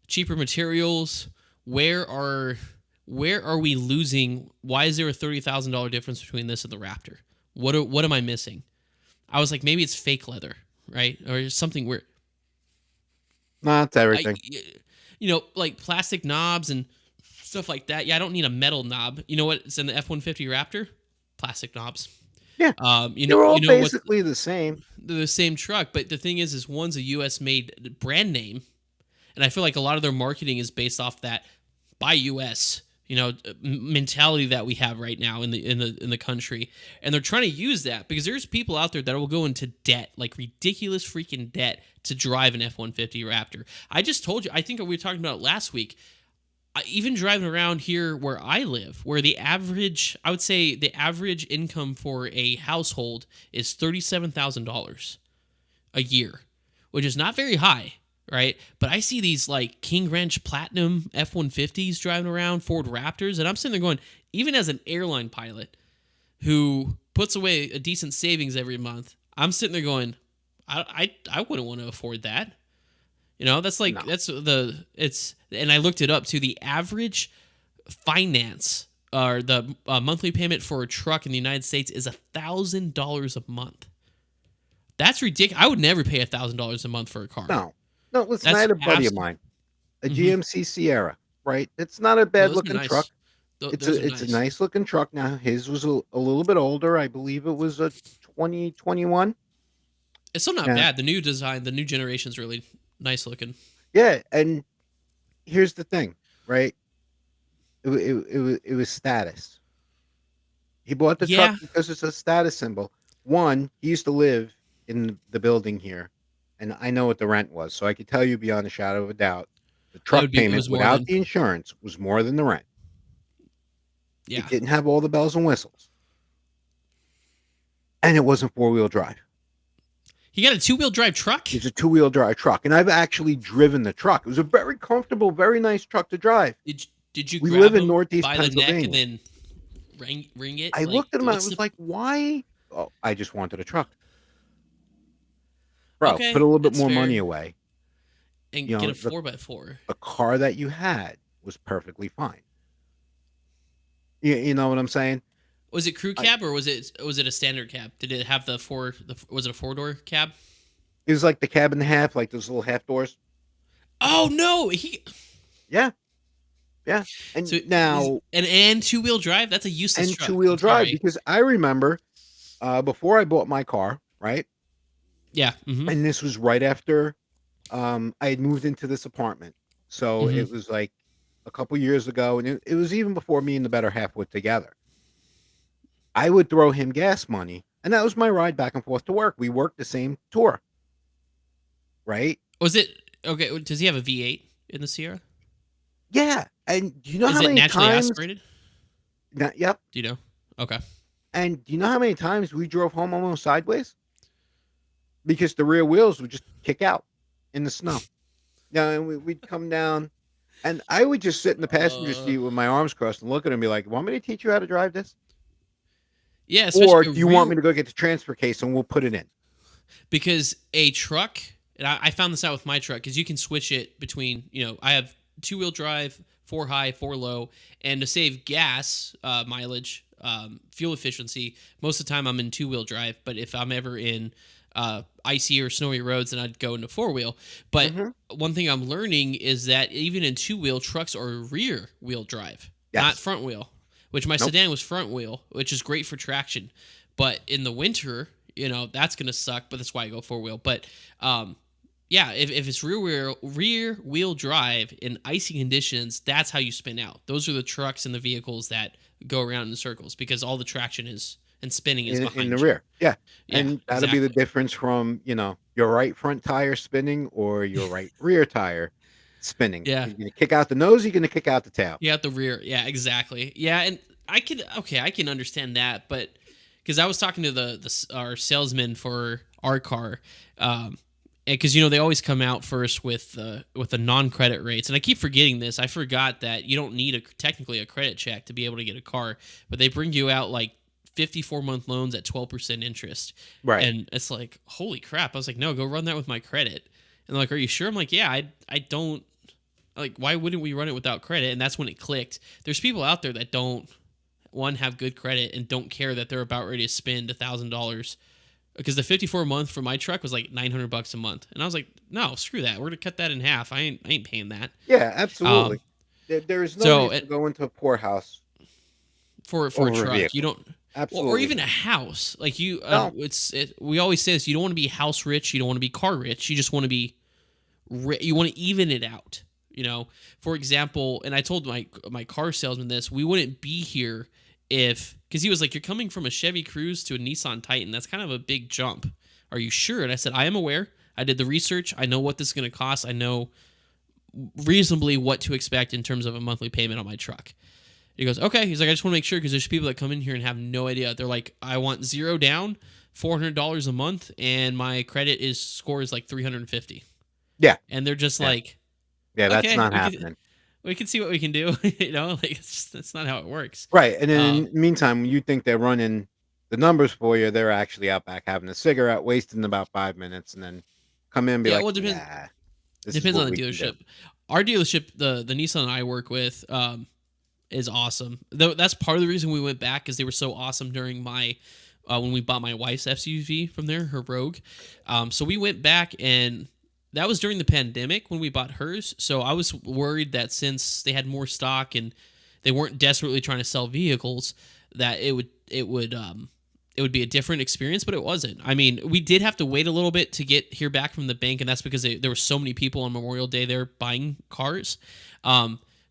cheaper materials. Where are where are we losing? Why is there a $30,000 difference between this and the Raptor? What am I missing? I was like, maybe it's fake leather, right, or something weird. That's I, everything. like plastic knobs and stuff like that. Yeah, I don't need a metal knob. You know what? It's in the F-150 Raptor, plastic knobs. Yeah, You they know, were all you know what? basically the same. They're the same truck, but the thing is one's a U.S. made brand name, and I feel like a lot of their marketing is based off that buy U.S. Mentality that we have right now in the country, and they're trying to use that because there's people out there that will go into debt, like ridiculous freaking debt, to drive an F-150 Raptor. I just told you. I think we were talking about it last week. Even driving around here where I live, where I would say the average income for a household is $37,000 a year, which is not very high, right? But I see these like King Ranch Platinum F-150s driving around, Ford Raptors, and I'm sitting there going, even as an airline pilot who puts away a decent savings every month, I'm sitting there going, I wouldn't want to afford that. That's like No, it's and I looked it up to the average finance or the monthly payment for a truck in the United States is $1,000 a month. That's ridiculous. I would never pay $1,000 a month for a car. no, no. Listen, I That's had a buddy of absolutely. mine, a Hmm. GMC Sierra. Right, it's not a No, bad those are looking truck. nice. Those are It's a nice. nice looking truck. Now his was a little bit older. I believe it was a 2021. It's still not Yeah, bad. The new design, the new generation's really nice looking. yeah. And here's the thing, right? It was status. He bought the truck Yeah, because it's a status symbol. One, he used to live in the building here, and I know what the rent was, so I could tell you beyond a shadow of a doubt, the truck it payment was more without than. the insurance was more than the rent. It Yeah. didn't have all the bells and whistles, and it wasn't four-wheel drive. He got a two-wheel drive truck? It's a two-wheel drive truck, and I've actually driven the truck. It was a very comfortable, very nice truck to drive. Did you We live grab in him Northeast by the neck and Pennsylvania. then ring it? I Like, looked at him, I what's was the like, "Why?" Oh, I just wanted a truck. Bro, put a Okay, little bit that's more money fair. away. You And get know, a 4x4. the car that you had was perfectly fine. You know what I'm saying? Was it crew I, cab or was it a standard cab? Did it have the four? Was it a 4-door cab? it was like the cab and a half, like those little half doors. Oh no, he. Yeah, yeah. So And he's now and 2-wheel drive. That's a useless and two truck. wheel I'm drive sorry. because I remember before I bought my car, right? Yeah. Mm-hmm. And this was right after I had moved into this apartment, so Mm-hmm. it was like a couple years ago, and it was even before me and the better half were together. I would throw him gas money, and that was my ride back and forth to work. We worked the same tour, right? Was it okay? Does he have a V8 in the Sierra? Yeah, and do you know Is how it many naturally times? aspirated? Yep. Do you know? Okay. And do you know how many times we drove home almost sideways because the rear wheels would just kick out in the snow? Now, and we'd come down, and I would just sit in the passenger Uh, seat with my arms crossed and look at him and be like, "Want me to teach you how to drive this, yeah, or especially a do you want rear me to go get the transfer case and we'll put it in?" because a truck. And I found this out with my truck because you can switch it between. I have 2-wheel drive, 4 high, 4 low, and to save gas mileage, fuel efficiency. Most of the time I'm in 2-wheel drive, but if I'm ever in icy or snowy roads, then I'd go into 4-wheel. But Hmm. one thing I'm learning is that even in 2-wheel, trucks are rear wheel drive, not Yes. front wheel. Which my Nope. sedan was front wheel, which is great for traction. But in the winter, that's gonna suck. But that's why I go 4-wheel. But yeah, if it's rear wheel drive in icy conditions, that's how you spin out. Those are the trucks and the vehicles that go around in circles because all the traction is and spinning is In the behind you. rear. Yeah, Yeah, and that'll be the exactly. difference from your right front tire spinning or your right rear tire spinning. Yeah, You're gonna kick out the nose. You're gonna kick out the tail. you got the rear. Yeah, exactly. Yeah, and I can understand that, but because I was talking to our salesman for our car, because they always come out first with the non-credit rates, and I keep forgetting this. I forgot that you don't need technically a credit check to be able to get a car, but they bring you out like 54-month loans at 12% interest, Right. and it's like holy crap. I was like, no, go run that with my credit, and they're like, are you sure? I'm like, yeah, I don't like. Why wouldn't we run it without credit? And that's when it clicked. There's people out there that don't one have good credit and don't care that they're about ready to spend $1,000 because the 54 month for my truck was like $900 a month, and I was like, no, screw that. We're gonna cut that in half. I ain't paying that. Yeah, absolutely. Um, There is no so reason to go into a poorhouse for a over a truck, you vehicle. don't, or Absolutely even a not. house like you. No. We always say this: you don't want to be house rich, you don't want to be car rich, you just want to be you want to even it out. For example, and I told my car salesman this: we wouldn't be here if because he was like, "You're coming from a Chevy Cruze to a Nissan Titan. That's kind of a big jump. Are you sure?" And I said, "I am aware. I did the research. I know what this is going to cost. I know reasonably what to expect in terms of a monthly payment on my truck." He goes, "Okay." He's like, "I just want to make sure because there's people that come in here and have no idea. They're like, I want zero down, $400 a month, and my credit score is like 350, Yeah. and they're just Yeah. like, Yeah. That's okay, not we can happening. we can see what we can do." Like that's not how it works. Right. And then in Um, the meantime, when you think they're running the numbers for you, they're actually out back having a cigarette, wasting about 5 minutes, and then come in and be yeah, like, well, it depends "Yeah, this is depends what on the we can do." dealership. Our dealership, the Nissan I work with, is awesome. Though that's part of the reason we went back because they were so awesome during my when we bought my wife's SUV from there, her Rogue. So we went back, and that was during the pandemic when we bought hers. So I was worried that since they had more stock and they weren't desperately trying to sell vehicles, that it would be a different experience, but it wasn't. I mean, we did have to wait a little bit to get here back from the bank, and that's because there were so many people on Memorial Day there buying cars.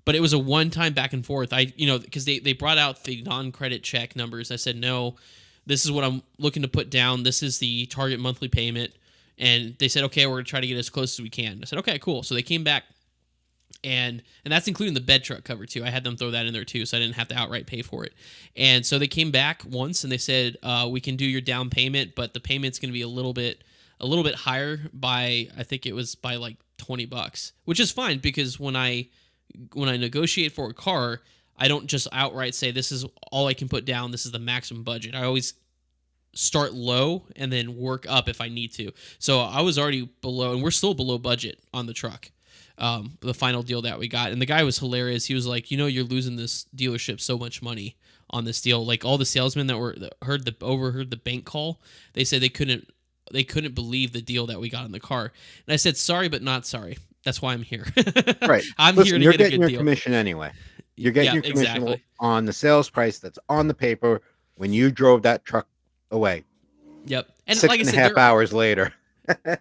But it was a one-time back and forth. Because they brought out the non-credit check numbers. I said, no, this is what I'm looking to put down. This is the target monthly payment. And they said, okay, we're going to try to get as close as we can. I said, okay, cool. So they came back, and that's including the bed truck cover too. I had them throw that in there too, so I didn't have to outright pay for it. And so they came back once and they said, we can do your down payment, but the payment's going to be a little bit higher by, I think it was by like $20, which is fine because when I negotiate for a car, I don't just outright say this is all I can put down. This is the maximum budget. I always start low and then work up if I need to. So I was already below, and we're still below budget on the truck. The final deal that we got, and the guy was hilarious. He was like, "You're losing this dealership so much money on this deal. Like all the salesmen that overheard the bank call, they said they couldn't believe the deal that we got in the car. And I said, sorry, but not sorry. That's why I'm here. Right. I'm here Listen, to you're get a getting good your deal. commission anyway. You're getting Yeah, your commission exactly. on the sales price that's on the paper when you drove that truck away Yep. And six like I and a said, half hours later.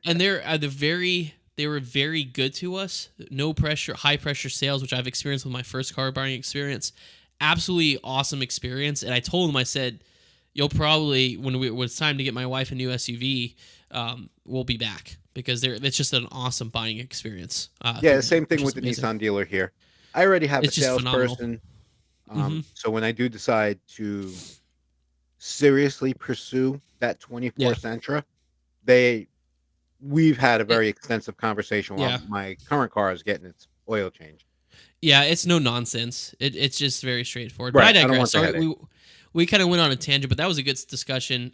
they were very good to us. No pressure, high pressure sales, which I've experienced with my first car buying experience. Absolutely awesome experience. And I told them, I said, you'll probably when it's time to get my wife a new SUV, we'll be back because it's just an awesome buying experience. Yeah, Through the them, same which thing is with the amazing. Nissan dealer here. I already have a It's just phenomenal. salesperson. Hmm. So when I do decide to seriously pursue that Yeah. 24 Sentra, they we've had a It, very extensive conversation while yeah. my current car is getting its oil changed. Yeah, it's no nonsense. It's just very straightforward. But I Right. I don't digress. want the Sorry, headache. we kind of went on a tangent, but that was a good discussion.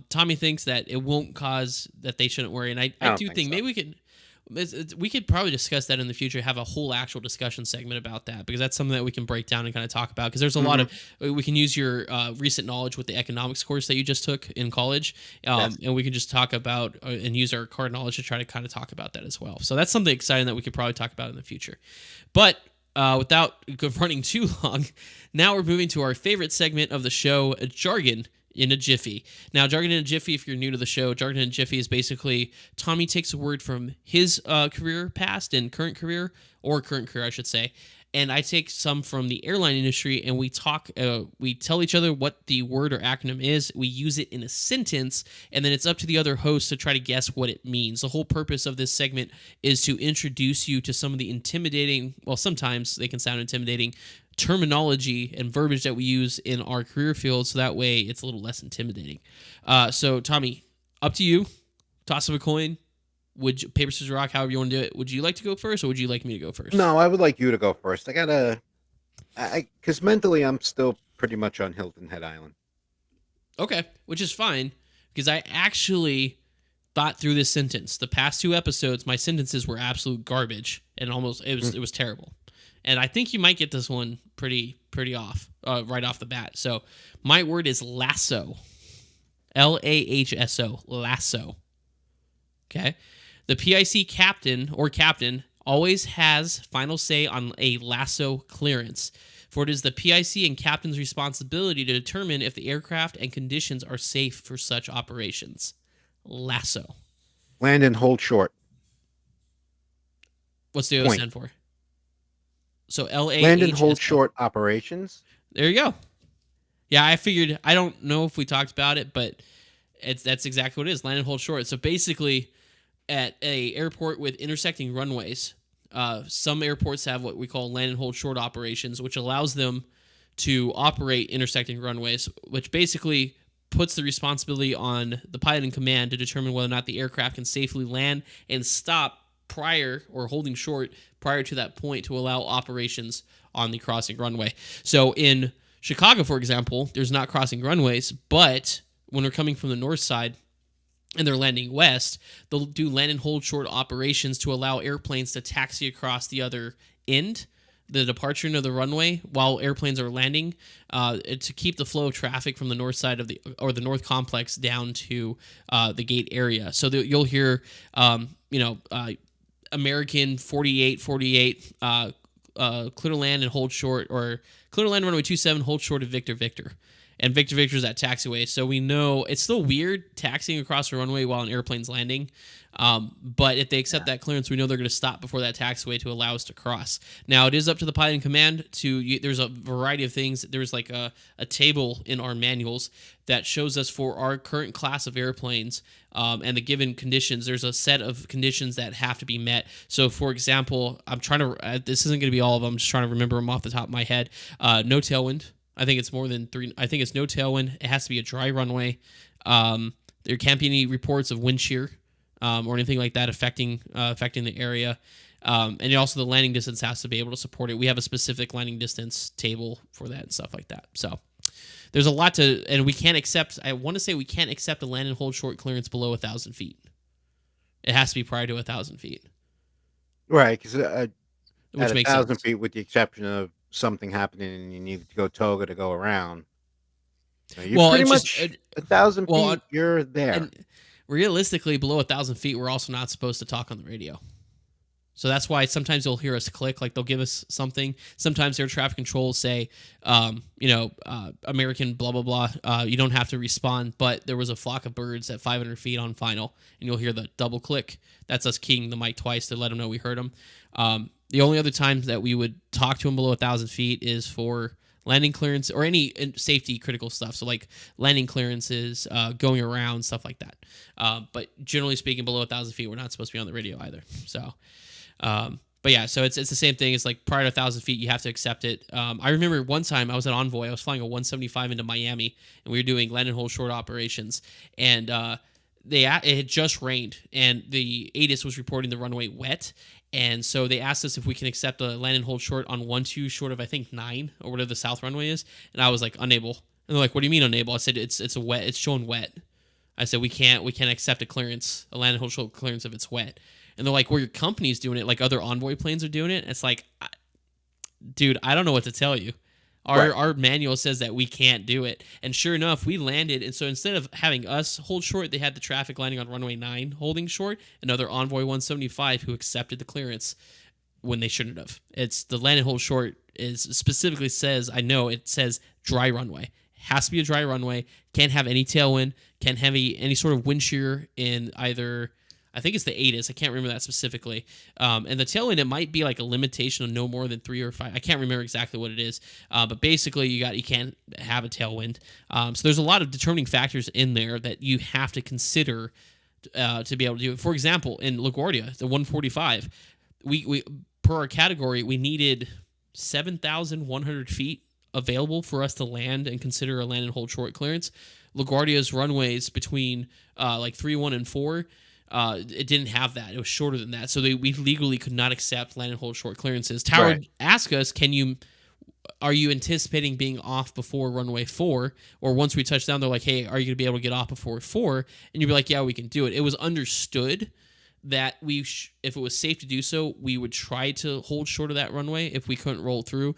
Tommy thinks that it won't cause that they shouldn't worry, and I I don't do think think so. maybe we could probably discuss that in the future. Have a whole actual discussion segment about that because that's something that we can break down and kind of talk about. Because there's a lot Hmm. of we can use your recent knowledge with the economics course that you just took in college, Yes. and we can just talk about and use our car knowledge to try to kind of talk about that as well. So that's something exciting that we could probably talk about in the future. But without running too long, now we're moving to our favorite segment of the show, Jargon in a Jiffy. Now, Jargon in a Jiffy, if you're new to the show, Jargon in a Jiffy is basically Tommy takes a word from his career past and current career, or current career, I should say, and I take some from the airline industry, and we tell each other what the word or acronym is. We use it in a sentence, and then it's up to the other host to try to guess what it means. The whole purpose of this segment is to introduce you to some of the intimidating, well, sometimes they can sound intimidating, terminology and verbiage that we use in our career field, so that way it's a little less intimidating. So, Tommy, up to you. Toss of a coin. Paper, scissors, rock, however you want to do it. Would you like to go first, or would you like me to go first? No, I would like you to go first. Because mentally I'm still pretty much on Hilton Head Island. Okay, which is fine because I actually thought through this sentence. The past two episodes, my sentences were absolute garbage and almost it was terrible. And I think you might get this one pretty off right off the bat. So my word is lasso, LAHSO, lasso. Okay, the PIC captain always has final say on a lasso clearance. For it is the PIC and captain's responsibility to determine if the aircraft and conditions are safe for such operations. Lasso. Land and hold short. What's the O Point. stand for? So Land and hold LAHSO. short operations. There you go. Yeah, I figured. I don't know if we talked about it, but that's exactly what it is. Land and hold short. So basically, at a airport with intersecting runways, some airports have what we call land and hold short operations, which allows them to operate intersecting runways, which basically puts the responsibility on the pilot in command to determine whether or not the aircraft can safely land and stop prior or holding short prior to that point to allow operations on the crossing runway. So in Chicago, for example, there's not crossing runways, but when they're coming from the north side and they're landing west, they'll do land and hold short operations to allow airplanes to taxi across the other end, the departure into the runway, while airplanes are landing, to keep the flow of traffic from the north side of the north complex down to the gate area. So you'll hear, American 4848, clear land and hold short, or clear land runway 27, hold short of Victor Victor. And Victor Victor is that taxiway. So we know it's still weird taxiing across the runway while an airplane's landing. But if they accept that clearance, we know they're going to stop before that taxiway to allow us to cross. Now, it is up to the pilot in command there's a variety of things. There's like a table in our manuals that shows us for our current class of airplanes and the given conditions. There's a set of conditions that have to be met. So, for example, I'm trying to, this isn't going to be all of them. I'm just trying to remember them off the top of my head. No tailwind. I think it's more than 3. I think it's no tailwind. It has to be a dry runway. There can't be any reports of wind shear or anything like that affecting the area. And also the landing distance has to be able to support it. We have a specific landing distance table for that and stuff like that. So there's a lot to, and we can't accept, I want to say we can't accept a land and hold short clearance below 1,000 feet. It has to be prior to 1,000 feet. Right, because Which at makes 1,000 sense. feet, with the exception of something happening and you need to go toga to go around, You're Well, pretty it's just much 1,000 well, feet. You're there. and realistically, below 1,000 feet, we're also not supposed to talk on the radio. So that's why sometimes you'll hear us click, like they'll give us something. Sometimes their traffic controls say, American blah blah blah. You don't have to respond, but there was a flock of birds at 500 feet on final, and you'll hear the double click. That's us keying the mic twice to let them know we heard them. The only other times that we would talk to them below 1,000 feet is for landing clearance or any safety critical stuff. So like landing clearances, going around, stuff like that. But generally speaking, below 1,000 feet, we're not supposed to be on the radio either. So. But yeah, so it's the same thing. It's like prior to 1,000 feet, you have to accept it. I remember one time I was at Envoy. I was flying a 175 into Miami, and we were doing land and hold short operations. And it had just rained, and the ATIS was reporting the runway wet. And so they asked us if we can accept a land and hold short on 1-2 short of I think 9 or whatever the south runway is. And I was like unable. And they're like, "What do you mean unable?" I said it's a wet. It's showing wet. I said we can't accept a land and hold short clearance if it's wet. And they're like, well, your company's doing it, like other Envoy planes are doing it. It's like, dude, I don't know what to tell you. Our manual says that we can't do it. And sure enough, we landed. And so instead of having us hold short, they had the traffic landing on runway 9 holding short, another Envoy 175 who accepted the clearance when they shouldn't have. It's the land and hold short is specifically says, I know it says dry runway. Has to be a dry runway. Can't have any tailwind. Can't have any sort of wind shear in either. I think it's the ATIS. I can't remember that specifically. And the tailwind, it might be like a limitation of no more than 3 or 5. I can't remember exactly what it is. But basically, you can't have a tailwind. So there's a lot of determining factors in there that you have to consider to be able to do it. For example, in LaGuardia, the 145, we per our category, we needed 7,100 feet available for us to land and consider a land and hold short clearance. LaGuardia's runways between like 3-1 and 4. It didn't have that. It was shorter than that. So we legally could not accept land and hold short clearances. Tower asked us, are you anticipating being off before runway 4? Or once we touch down, they're like, hey, are you going to be able to get off before 4? And you'd be like, yeah, we can do it. It was understood that if it was safe to do so, we would try to hold short of that runway if we couldn't roll through.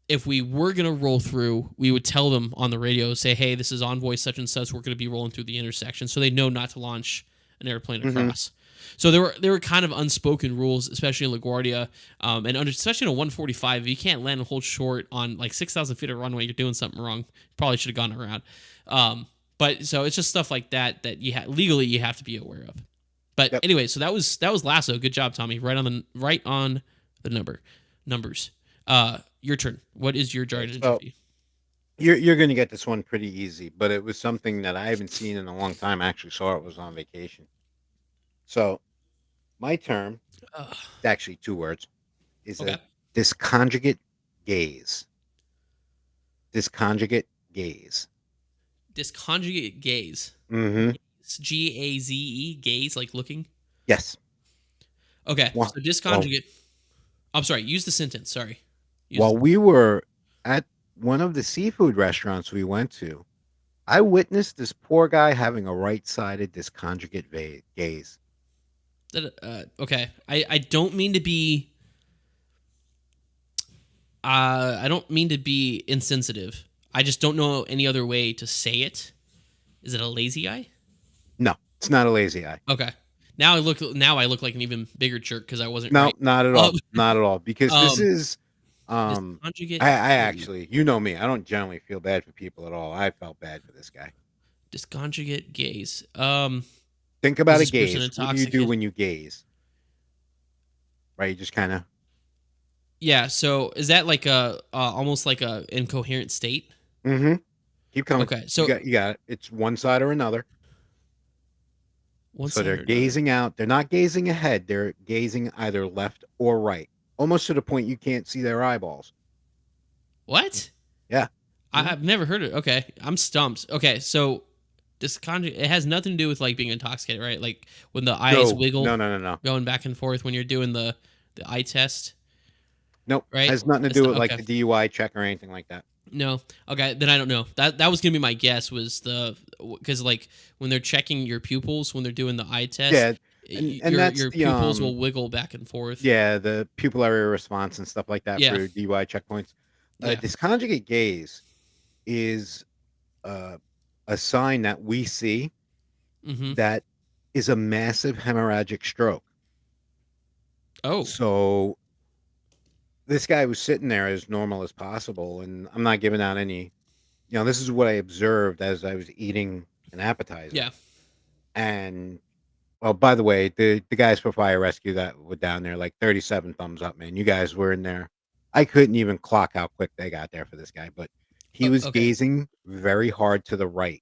If we were going to roll through, we would tell them on the radio, say, hey, this is Envoy such and such. We're going to be rolling through the intersection. So they know not to launch an airplane across. So there were kind of unspoken rules, especially in LaGuardia, especially in a 145. If you can't land and hold short on like 6,000 feet of runway, you're doing something wrong. Probably should have gone around. But so it's just stuff like that legally you have to be aware of. But anyway, so that was Lasso. Good job, Tommy. Right on the numbers. Your turn. What is your jargon? So you're going to get this one pretty easy, but it was something that I haven't seen in a long time. I actually saw it was on vacation. So my term, it's actually 2 words, is a disconjugate gaze. Disconjugate gaze. Disconjugate gaze. Mm-hmm. Gaze, gaze, like looking? Yes. Okay, so disconjugate. I'm sorry, use the sentence. Sorry. While we were at one of the seafood restaurants we went to, I witnessed this poor guy having a right-sided disconjugate gaze. Okay, I don't mean to be. I don't mean to be insensitive. I just don't know any other way to say it. Is it a lazy eye? No, it's not a lazy eye. Okay. Now I look like an even bigger jerk because I wasn't. No, right. not at all. Not at all. Because this is. Disconjugate. I actually, you know me. I don't generally feel bad for people at all. I felt bad for this guy. Disconjugate gaze. Think about a gaze. What do you do when you gaze? Right, you just kind of. Yeah. So is that like a almost like a incoherent state? Mm-hmm. Keep coming. Okay. So you got it. It's one side or another. So they're gazing out. They're not gazing ahead. They're gazing either left or right, almost to the point you can't see their eyeballs. What? Yeah. I've never heard it. Okay. I'm stumped. Okay. So it has nothing to do with like being intoxicated, right? Like when the eyes wiggle. No. Going back and forth when you're doing the eye test. Nope. Right. It has nothing to do with like the DUI check or anything like that. No. Okay. Then I don't know. That was gonna be my guess. Was because like when they're checking your pupils when they're doing the eye test. Yeah. And your pupils will wiggle back and forth. Yeah, the pupillary response and stuff like that for DUI checkpoints. Disconjugate gaze is uh, a sign that we see Mm-hmm. that is a massive hemorrhagic stroke. Oh, So this guy was sitting there as normal as possible, and I'm not giving out any. This is what I observed as I was eating an appetizer. yeah. And oh, by the way, the guys for fire rescue that were down there, like 37 thumbs up, man. You guys were in there. I couldn't even clock how quick they got there for this guy, but he was Okay. gazing very hard to the right.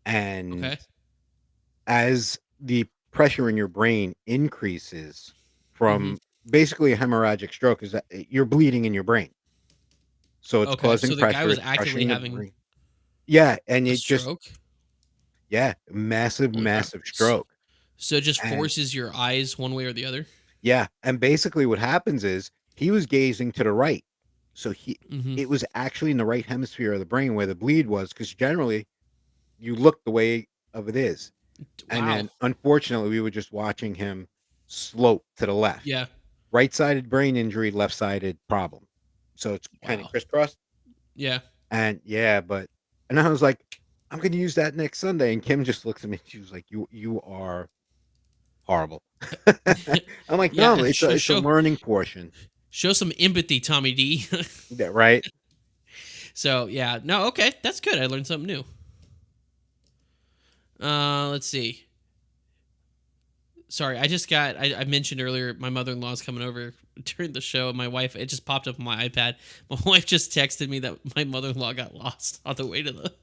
And Okay. as the pressure in your brain increases Mm-hmm. from basically a hemorrhagic stroke, is that you're bleeding in your brain. So it's Okay. So causing the guy pressure, was it's actively crushing the having brain. Yeah, and a it just stroke. yeah, massive, Holy crap. massive stroke. So it just And forces your eyes one way or the other. yeah, and basically what happens is he was gazing to the right. So Mm-hmm. it was actually in the right hemisphere of the brain where the bleed was, because generally you look the way of it is. And Wow. then unfortunately we were just watching him slope to the left. Yeah. Right-sided brain injury, left-sided problem. So it's kind of Wow. crisscross. Yeah. And yeah, and I was like, I'm gonna use that next Sunday. And Kim just looks at me. She was like, you are horrible. I'm like, Yeah. no, Show it's a show learning portion. show some empathy, Tommy D. Yeah, right. So yeah. No. Okay. That's good. I learned something new. Let's see. Sorry, I just got. I mentioned earlier my mother-in-law's coming over during the show. My wife. It just popped up on my iPad. My wife just texted me that my mother-in-law got lost on the way to the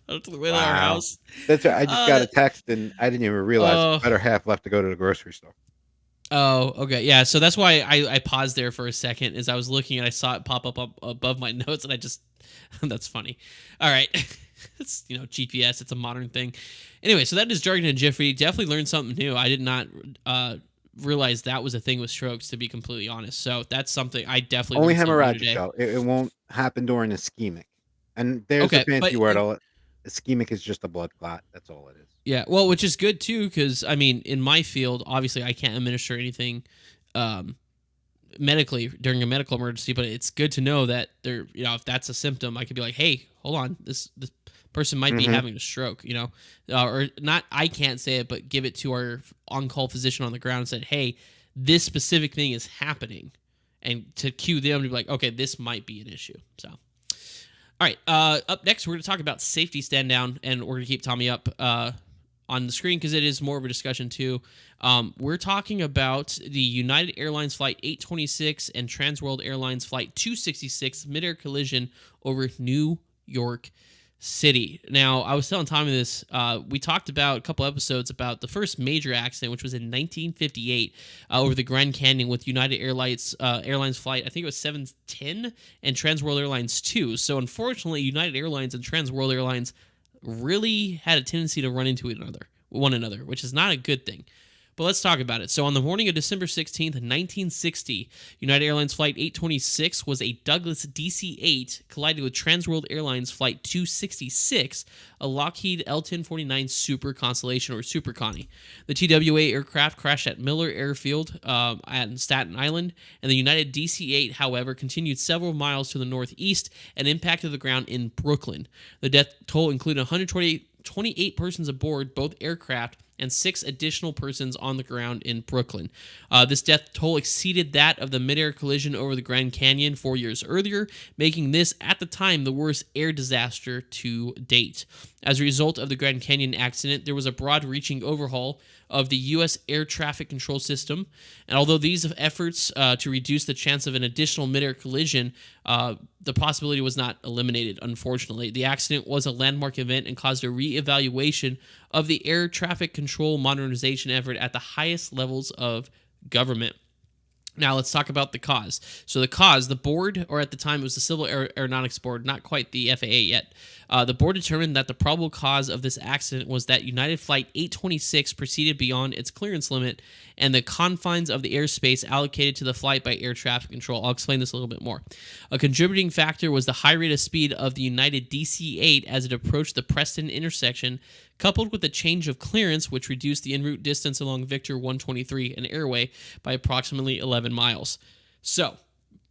on the way to our Wow. house. That's right. I just got Uh. a text and I didn't even realize the Oh. better half left to go to the grocery store. Oh, okay. Yeah, so that's why I paused there for a second as I was looking and I saw it pop up above my notes and I just that's funny. All right. It's GPS, it's a modern thing. Anyway, so that is jargon and Jeffrey. Definitely learned something new. I did not realize that was a thing with strokes, to be completely honest. So that's something I definitely Only learned something new hemorrhagic today. though. It won't happen during ischemic. And there's a Okay, but fancy word. Ischemic is just a blood clot. That's all it is. yeah, well, which is good too, because I mean, in my field, obviously, I can't administer anything um, medically during a medical emergency, but it's good to know that if that's a symptom, I could be like, hey, hold on, this person might be Hmm. having a stroke, or not. I can't say it, but give it to our on-call physician on the ground and said, hey, this specific thing is happening, and to cue them to be like, okay, this might be an issue. So. All right. Up next, we're going to talk about safety stand down, and we're going to keep Tommy up on the screen because it is more of a discussion too. We're talking about the United Airlines Flight 826 and Transworld Airlines Flight 266 midair collision over New York City. Now, I was telling Tommy this. We talked about a couple episodes about the first major accident, which was in 1958 over the Grand Canyon with United Airlines flight. I think it was 710 and Transworld Airlines 2. So, unfortunately, United Airlines and Transworld Airlines really had a tendency to run into one another, which is not a good thing. But let's talk about it. So on the morning of December 16th, 1960, United Airlines Flight 826 was a Douglas DC-8 collided with Transworld Airlines Flight 266, a Lockheed L-1049 Super Constellation or Super Connie. The TWA aircraft crashed at Miller Airfield at Staten Island, and the United DC-8, however, continued several miles to the northeast and impacted the ground in Brooklyn. The death toll included 128 persons aboard both aircraft and 6 additional persons on the ground in Brooklyn. This death toll exceeded that of the midair collision over the Grand Canyon 4 years earlier, making this, at the time, the worst air disaster to date. As a result of the Grand Canyon accident, there was a broad-reaching overhaul of the U.S. air traffic control system, and although these efforts to reduce the chance of an additional midair collision, the possibility was not eliminated, unfortunately. The accident was a landmark event and caused a re-evaluation of the air traffic control modernization effort at the highest levels of government. Now let's talk about the cause. So the board, or at the time it was the Civil Aeronautics Board, not quite the FAA yet. The board determined that the probable cause of this accident was that United Flight 826 proceeded beyond its clearance limit and the confines of the airspace allocated to the flight by air traffic control. I'll explain this a little bit more. A contributing factor was the high rate of speed of the United DC-8 as it approached the Preston intersection, coupled with a change of clearance, which reduced the en route distance along Victor 123, an airway, by approximately 11 miles. So,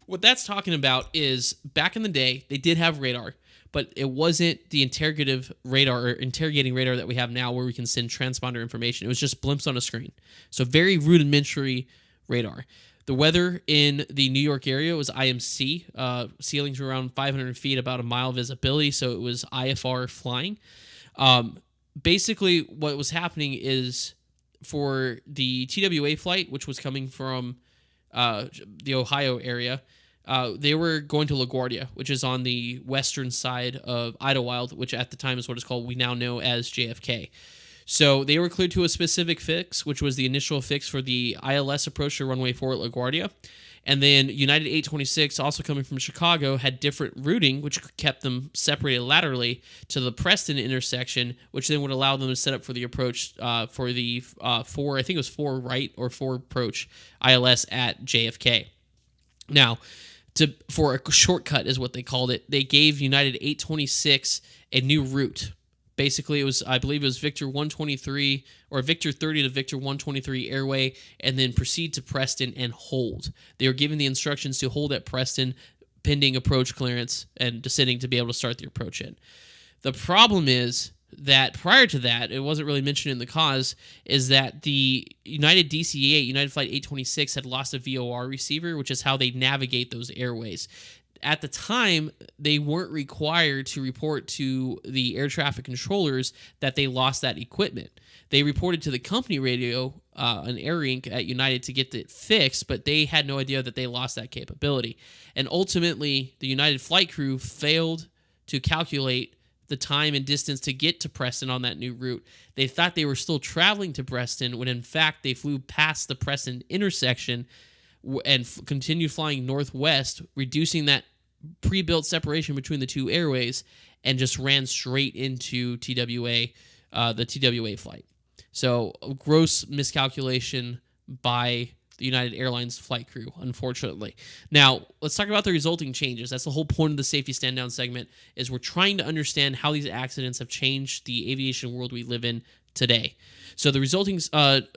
what that's talking about is back in the day, they did have radar, but it wasn't the interrogating radar that we have now, where we can send transponder information. It was just blimps on a screen. So very rudimentary radar. The weather in the New York area was IMC. Ceilings were around 500 feet, about a mile visibility, so it was IFR flying. Basically, what was happening is for the TWA flight, which was coming from the Ohio area, they were going to LaGuardia, which is on the western side of Idlewild, which at the time is what is called, we now know as JFK. So they were cleared to a specific fix, which was the initial fix for the ILS approach to runway 4 at LaGuardia. And then United 826, also coming from Chicago, had different routing, which kept them separated laterally to the Preston intersection, which then would allow them to set up for the approach for the 4, I think it was 4 right or 4 approach ILS at JFK. Now, for a shortcut is what they called it, they gave United 826 a new route. Basically, I believe it was Victor 123 or Victor 30 to Victor 123 airway, and then proceed to Preston and hold. They were given the instructions to hold at Preston pending approach clearance and descending to be able to start the approach in. The problem is that prior to that, it wasn't really mentioned in the cause, is that the United DC-8, United Flight 826, had lost a VOR receiver, which is how they navigate those airways. At the time, they weren't required to report to the air traffic controllers that they lost that equipment. They reported to the company radio, an AirInc at United, to get it fixed, but they had no idea that they lost that capability. And ultimately, the United flight crew failed to calculate the time and distance to get to Preston on that new route. They thought they were still traveling to Preston, when in fact they flew past the Preston intersection and continued flying northwest, reducing that pre-built separation between the two airways, and just ran straight into TWA, the TWA flight. So a gross miscalculation by the United Airlines flight crew, unfortunately. Now, let's talk about the resulting changes. That's the whole point of the safety stand-down segment, is we're trying to understand how these accidents have changed the aviation world we live in today. So the resulting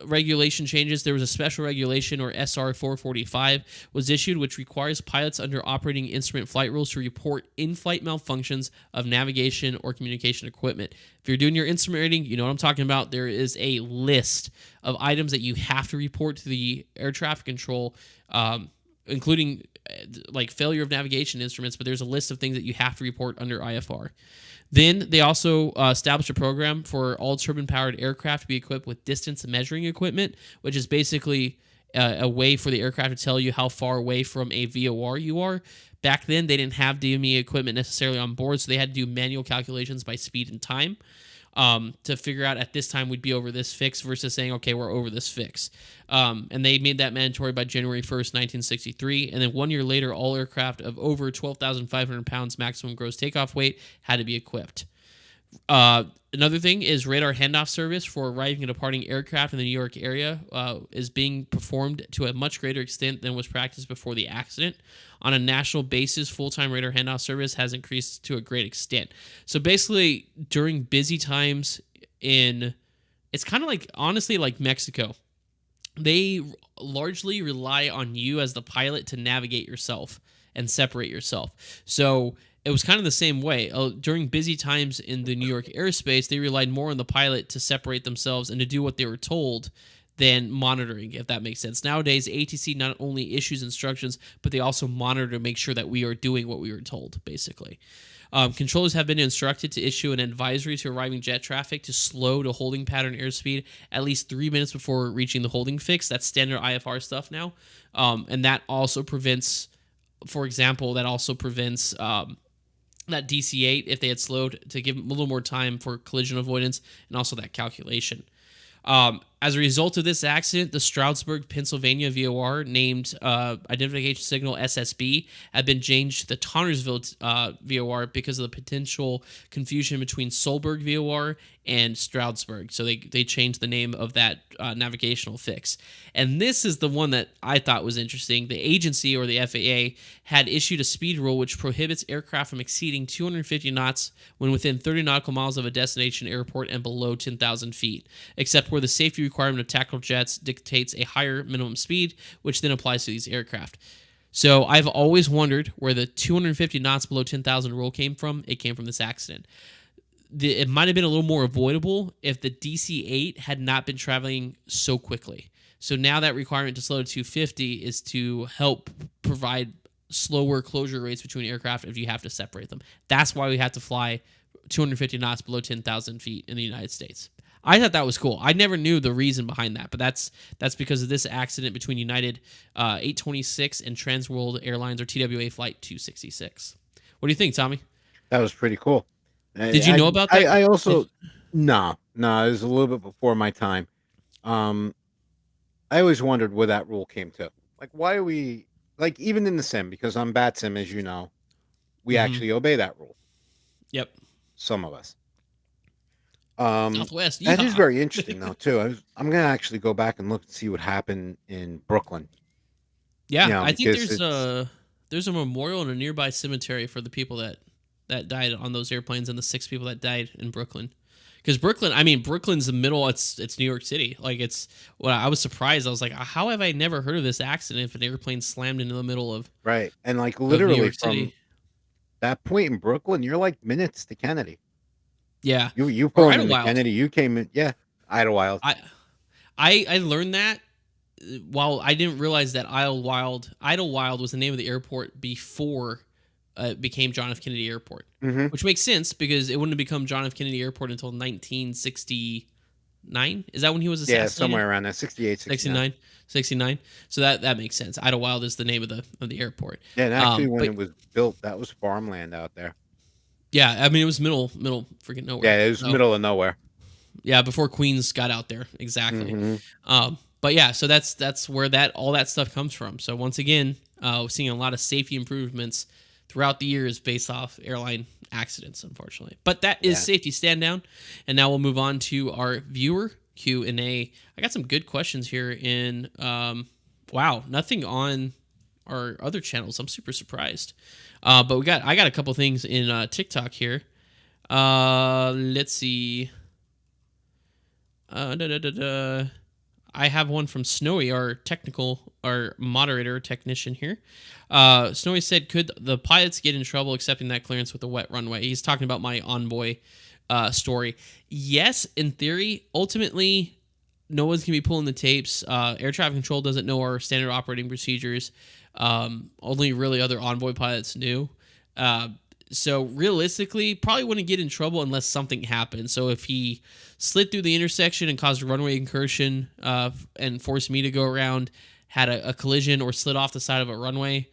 regulation changes, there was a special regulation, or SR 445, was issued, which requires pilots under operating instrument flight rules to report in-flight malfunctions of navigation or communication equipment. If you're doing your instrument rating, you know what I'm talking about. There is a list of items that you have to report to the air traffic control, including like failure of navigation instruments, but there's a list of things that you have to report under IFR. Then they also established a program for all turbine-powered aircraft to be equipped with distance measuring equipment, which is basically a way for the aircraft to tell you how far away from a VOR you are. Back then, they didn't have DME equipment necessarily on board, so they had to do manual calculations by speed and time to figure out at this time we'd be over this fix versus saying, okay, we're over this fix. And they made that mandatory by January 1st, 1963. And then 1 year later, all aircraft of over 12,500 pounds maximum gross takeoff weight had to be equipped. Another thing is radar handoff service for arriving and departing aircraft in the New York area is being performed to a much greater extent than was practiced before the accident. On a national basis, full-time radar handoff service has increased to a great extent. So basically, during busy times it's kind of like, honestly, like Mexico. They largely rely on you as the pilot to navigate yourself and separate yourself. So it was kind of the same way. During busy times in the New York airspace, they relied more on the pilot to separate themselves and to do what they were told than monitoring, if that makes sense. Nowadays, ATC not only issues instructions, but they also monitor to make sure that we are doing what we were told, basically. Controllers have been instructed to issue an advisory to arriving jet traffic to slow to holding pattern airspeed at least 3 minutes before reaching the holding fix. That's standard IFR stuff now. And that also prevents, for example, that DC-8, if they had slowed, to give them a little more time for collision avoidance, and also that calculation. As a result of this accident, the Stroudsburg, Pennsylvania VOR, named Identification Signal SSB, had been changed to the Tonnersville VOR because of the potential confusion between Solberg VOR and Stroudsburg. So they changed the name of that navigational fix. And this is the one that I thought was interesting. The agency, or the FAA, had issued a speed rule which prohibits aircraft from exceeding 250 knots when within 30 nautical miles of a destination airport and below 10,000 feet, except where the safety requirement of tactical jets dictates a higher minimum speed, which then applies to these aircraft. So I've always wondered where the 250 knots below 10,000 rule came from. It came from this accident. It might have been a little more avoidable if the DC-8 had not been traveling so quickly. So now that requirement to slow to 250 is to help provide slower closure rates between aircraft if you have to separate them. That's why we have to fly 250 knots below 10,000 feet in the United States. I thought that was cool. I never knew the reason behind that, but that's because of this accident between United 826 and Transworld Airlines or TWA Flight 266. What do you think, Tommy? That was pretty cool. Did you know about that? I also no, it was a little bit before my time. Um, I always wondered where that rule came to. Like, why are we like even in the sim? Because on Bat Sim, as you know, we Mm-hmm. actually obey that rule. Yep. Some of us. Southwest, That is yeehaw. very interesting, though. Too. I'm gonna actually go back and look and see what happened in Brooklyn. Yeah, I think Because it's there's a memorial in a nearby cemetery for the people that died on those airplanes and the 6 people that died in Brooklyn. Because Brooklyn's the middle. It's New York City. Like it's. Well, I was surprised. I was like, how have I never heard of this accident if an airplane slammed into the middle right, and like of New literally York from City? that point in Brooklyn, you're like minutes to Kennedy. Yeah, You or pulling into Idlewild. Kennedy, you came in, yeah, Idlewild. I I learned that while I didn't realize that Idlewild was the name of the airport before it became John F. Kennedy Airport, Hmm. which makes sense because it wouldn't have become John F. Kennedy Airport until 1969. Is that when he was Yeah, assassinated? somewhere around that 68, 69. 69, 69. So that makes sense. Idlewild is the name of the airport. Yeah, and actually, when But it was built, that was farmland out there. yeah, I mean it was middle freaking nowhere. Yeah, it was So middle of nowhere. yeah, before Queens got out there exactly. Hmm. But yeah, so that's where that all that stuff comes from. So once again, we're seeing a lot of safety improvements throughout the years based off airline accidents, unfortunately. But that is Yeah. safety stand down, and now we'll move on to our viewer Q&A. I got some good questions here in wow, nothing on our other channels. I'm super surprised. But I got a couple things in TikTok here. Let's see. Da, da, da, da. I have one from Snowy, our moderator technician here. Snowy said, "Could the pilots get in trouble accepting that clearance with a wet runway?" He's talking about my Envoy story. Yes, in theory. Ultimately, no one's gonna be pulling the tapes. Air traffic control doesn't know our standard operating procedures. Only really other Envoy pilots knew. So realistically, probably wouldn't get in trouble unless something happened. So if he slid through the intersection and caused a runway incursion and forced me to go around, had a collision or slid off the side of a runway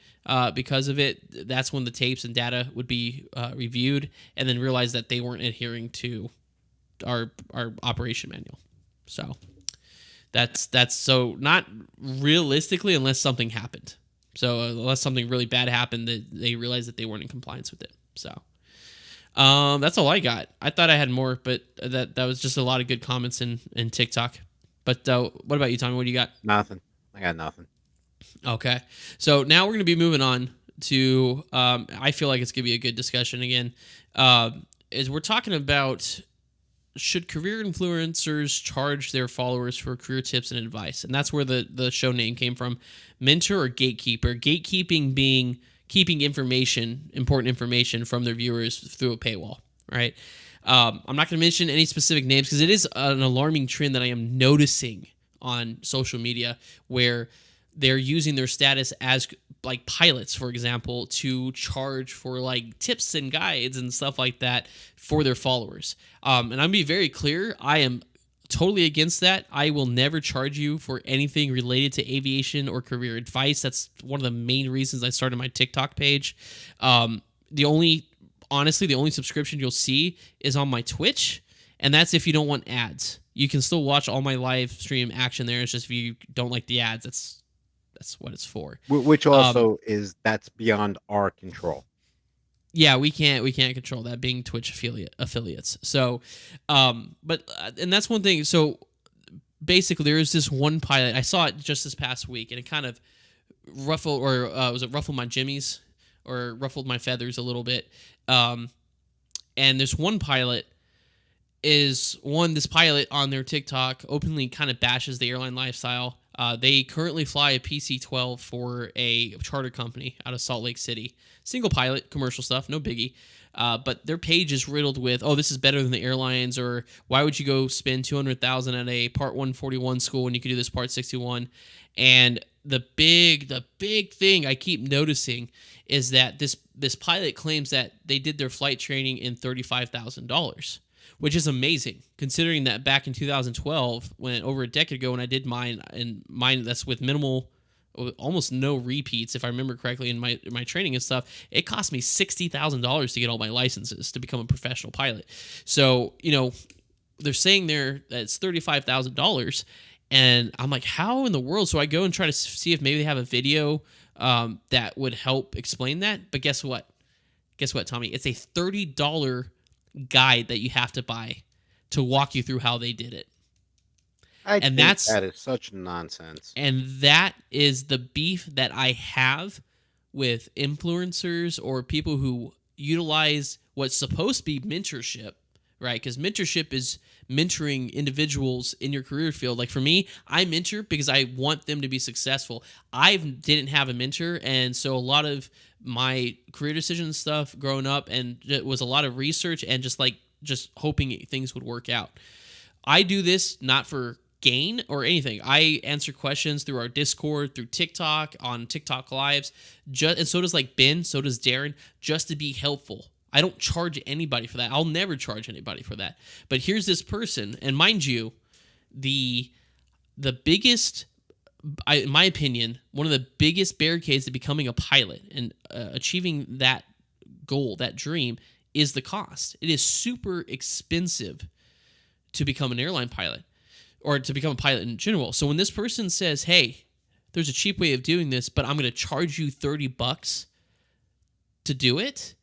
because of it, that's when the tapes and data would be reviewed and then realize that they weren't adhering to our operation manual. So that's so not realistically unless something happened. So unless something really bad happened, that they realized that they weren't in compliance with it. So that's all I got. I thought I had more, but that was just a lot of good comments in TikTok. But what about you, Tommy? What do you got? Nothing. I got nothing. Okay, so now we're gonna be moving on to. I feel like it's gonna be a good discussion again. Is we're talking about should career influencers charge their followers for career tips and advice, and that's where the show name came from. Mentor or gatekeeper? Gatekeeping being keeping important information from their viewers through a paywall, right? I'm not going to mention any specific names because it is an alarming trend that I am noticing on social media where they're using their status as like pilots, for example, to charge for like tips and guides and stuff like that for their followers. And I'm gonna be very clear, I am totally against that. I will never charge you for anything related to aviation or career advice. That's one of the main reasons I started my TikTok page. The only subscription you'll see is on my Twitch, and that's if you don't want ads. You can still watch all my live stream action there. It's just if you don't like the ads, that's what it's for. Which also that's beyond our control. Yeah, we can't control that being Twitch affiliates. So, but and that's one thing. So basically, there is this one pilot. I saw it just this past week, and it kind of ruffled my jimmies or ruffled my feathers a little bit. And there's one pilot. This pilot on their TikTok openly kind of bashes the airline lifestyle. They currently fly a PC-12 for a charter company out of Salt Lake City. Single pilot, commercial stuff, no biggie. But their page is riddled with, oh, this is better than the airlines, or why would you go spend $200,000 at a Part 141 school when you could do this Part 61? And the big thing I keep noticing is that this pilot claims that they did their flight training in $35,000, which is amazing considering that back in 2012, when over a decade ago, when I did mine, and mine that's with minimal, almost no repeats, if I remember correctly, in my training and stuff, it cost me $60,000 to get all my licenses to become a professional pilot. So, they're saying there that it's $35,000, and I'm like, how in the world? So I go and try to see if maybe they have a video that would help explain that. But guess what? Tommy? It's a $30 guide that you have to buy to walk you through how they did it. That is such nonsense. And that is the beef that I have with influencers or people who utilize what's supposed to be mentorship, right? Because mentorship is mentoring individuals in your career field. Like for me, I mentor because I want them to be successful. I didn't have a mentor, and so a lot of my career decision stuff growing up, and it was a lot of research and just hoping things would work out. I do this not for gain or anything. I answer questions through our Discord, through TikTok, on TikTok lives, and so does Ben, so does Darren, just to be helpful. I don't charge anybody for that. I'll never charge anybody for that. But here's this person, and mind you, the biggest, in my opinion, one of the biggest barricades to becoming a pilot and achieving that goal, that dream, is the cost. It is super expensive to become an airline pilot, or to become a pilot in general. So when this person says, hey, there's a cheap way of doing this, but I'm going to charge you $30 to do it,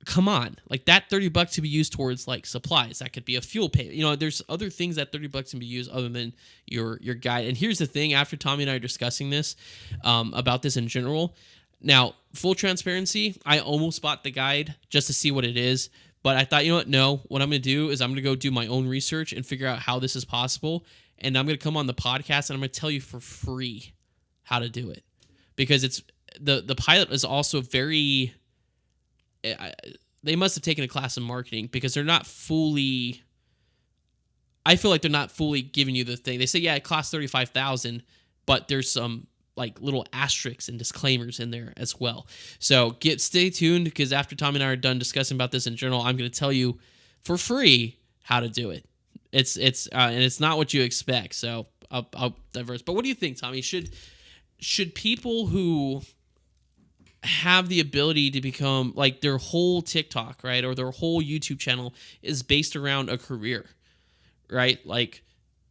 come on. Like, that $30 to be used towards supplies. That could be a fuel pay. There's other things that $30 can be used other than your guide. And here's the thing, after Tommy and I are discussing this, about this in general. Now, full transparency, I almost bought the guide just to see what it is. But I thought, what I'm going to do is I'm going to go do my own research and figure out how this is possible. And I'm going to come on the podcast and I'm going to tell you for free how to do it. Because it's the pilot is also very... they must have taken a class in marketing, because they're not fully... I feel like they're not fully giving you the thing. They say, yeah, it costs $35,000, but there's some little asterisks and disclaimers in there as well. So stay tuned, because after Tom and I are done discussing about this in general, I'm going to tell you for free how to do it. It's and it's not what you expect. So I'll diverse. But what do you think, Tommy? Should people who have the ability to become, their whole TikTok, right, or their whole YouTube channel is based around a career, right? Like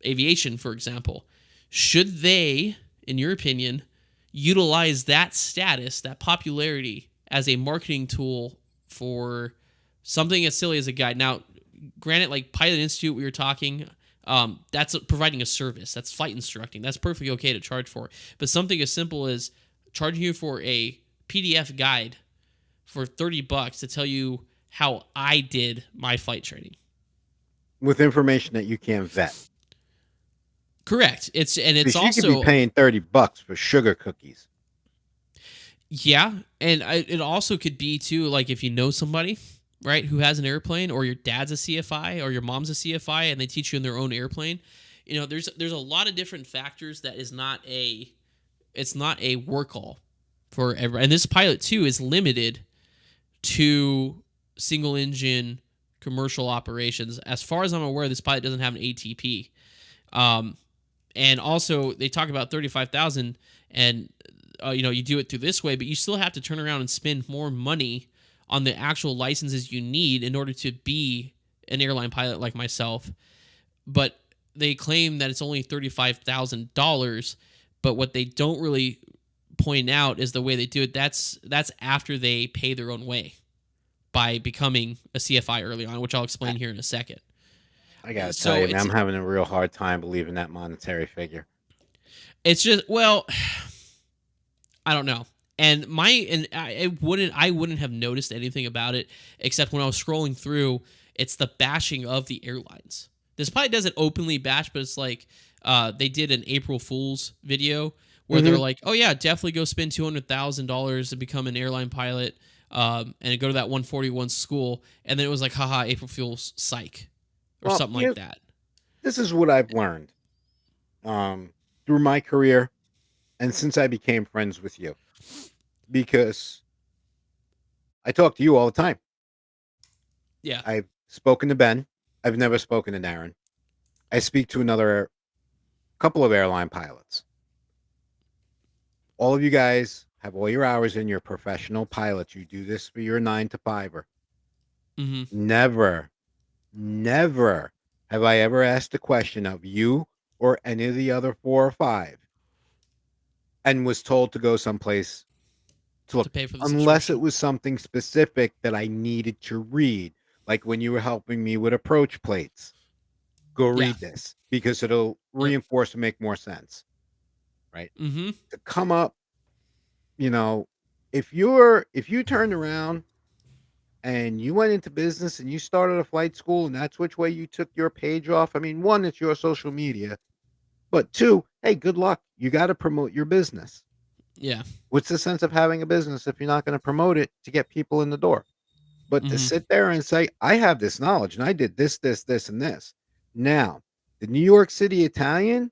aviation, for example, should they, in your opinion, utilize that status, that popularity, as a marketing tool for something as silly as a guide? Now, granted, Pilot Institute, we were talking, that's providing a service. That's flight instructing. That's perfectly okay to charge for. But something as simple as charging you for a PDF guide for $30 to tell you how I did my flight training, with information that you can vet. Correct. It's also, you could be paying $30 for sugar cookies. Yeah, and it also could be too, if you know somebody, right, who has an airplane, or your dad's a CFI, or your mom's a CFI, and they teach you in their own airplane. There's a lot of different factors that it's not a work all for everyone. And this pilot too is limited to single engine commercial operations. As far as I'm aware, this pilot doesn't have an ATP. And also they talk about 35,000, and you do it through this way, but you still have to turn around and spend more money on the actual licenses you need in order to be an airline pilot like myself. But they claim that it's only $35,000, but what they don't really point out is the way they do it. That's after they pay their own way by becoming a CFI early on, which I'll explain here in a second. I gotta tell you, man, I'm having a real hard time believing that monetary figure. It's just, well, I don't know. And I wouldn't have noticed anything about it, except when I was scrolling through, it's the bashing of the airlines. This probably doesn't openly bash, but it's they did an April Fool's video where they're Hmm. like, "Oh yeah, definitely go spend $200,000 to become an airline pilot, and go to that 141 school." And then it was like, "Haha, April Fool's, psych," or Well, something like that. this is what I've learned um, through my career and since I became friends with you, because I talk to you all the time. Yeah. I've spoken to Ben. I've never spoken to Darren. I speak to another couple of airline pilots. All of you guys have all your hours in. You're professional pilots. You do this for your 9 to 5er. Mm-hmm. Never, never have I ever asked a question of you or any of the other 4 or 5 and was told to go someplace to To look, pay for the unless it subscription. was something specific that I needed to read, like when you were helping me with approach plates. Go Yeah. read this because it'll Yep. reinforce and make more sense, right? Mm-hmm. To come up, you know, if you turned around and you went into business and you started a flight school and that's which way you took your page off. I mean, one, it's your social media, but two, hey, good luck. You got to promote your business. Yeah. What's the sense of having a business if you're not going to promote it to get people in the door? But to Mm-hmm. sit there and say, I have this knowledge and I did this, this, this, and this. Now, the New York City Italian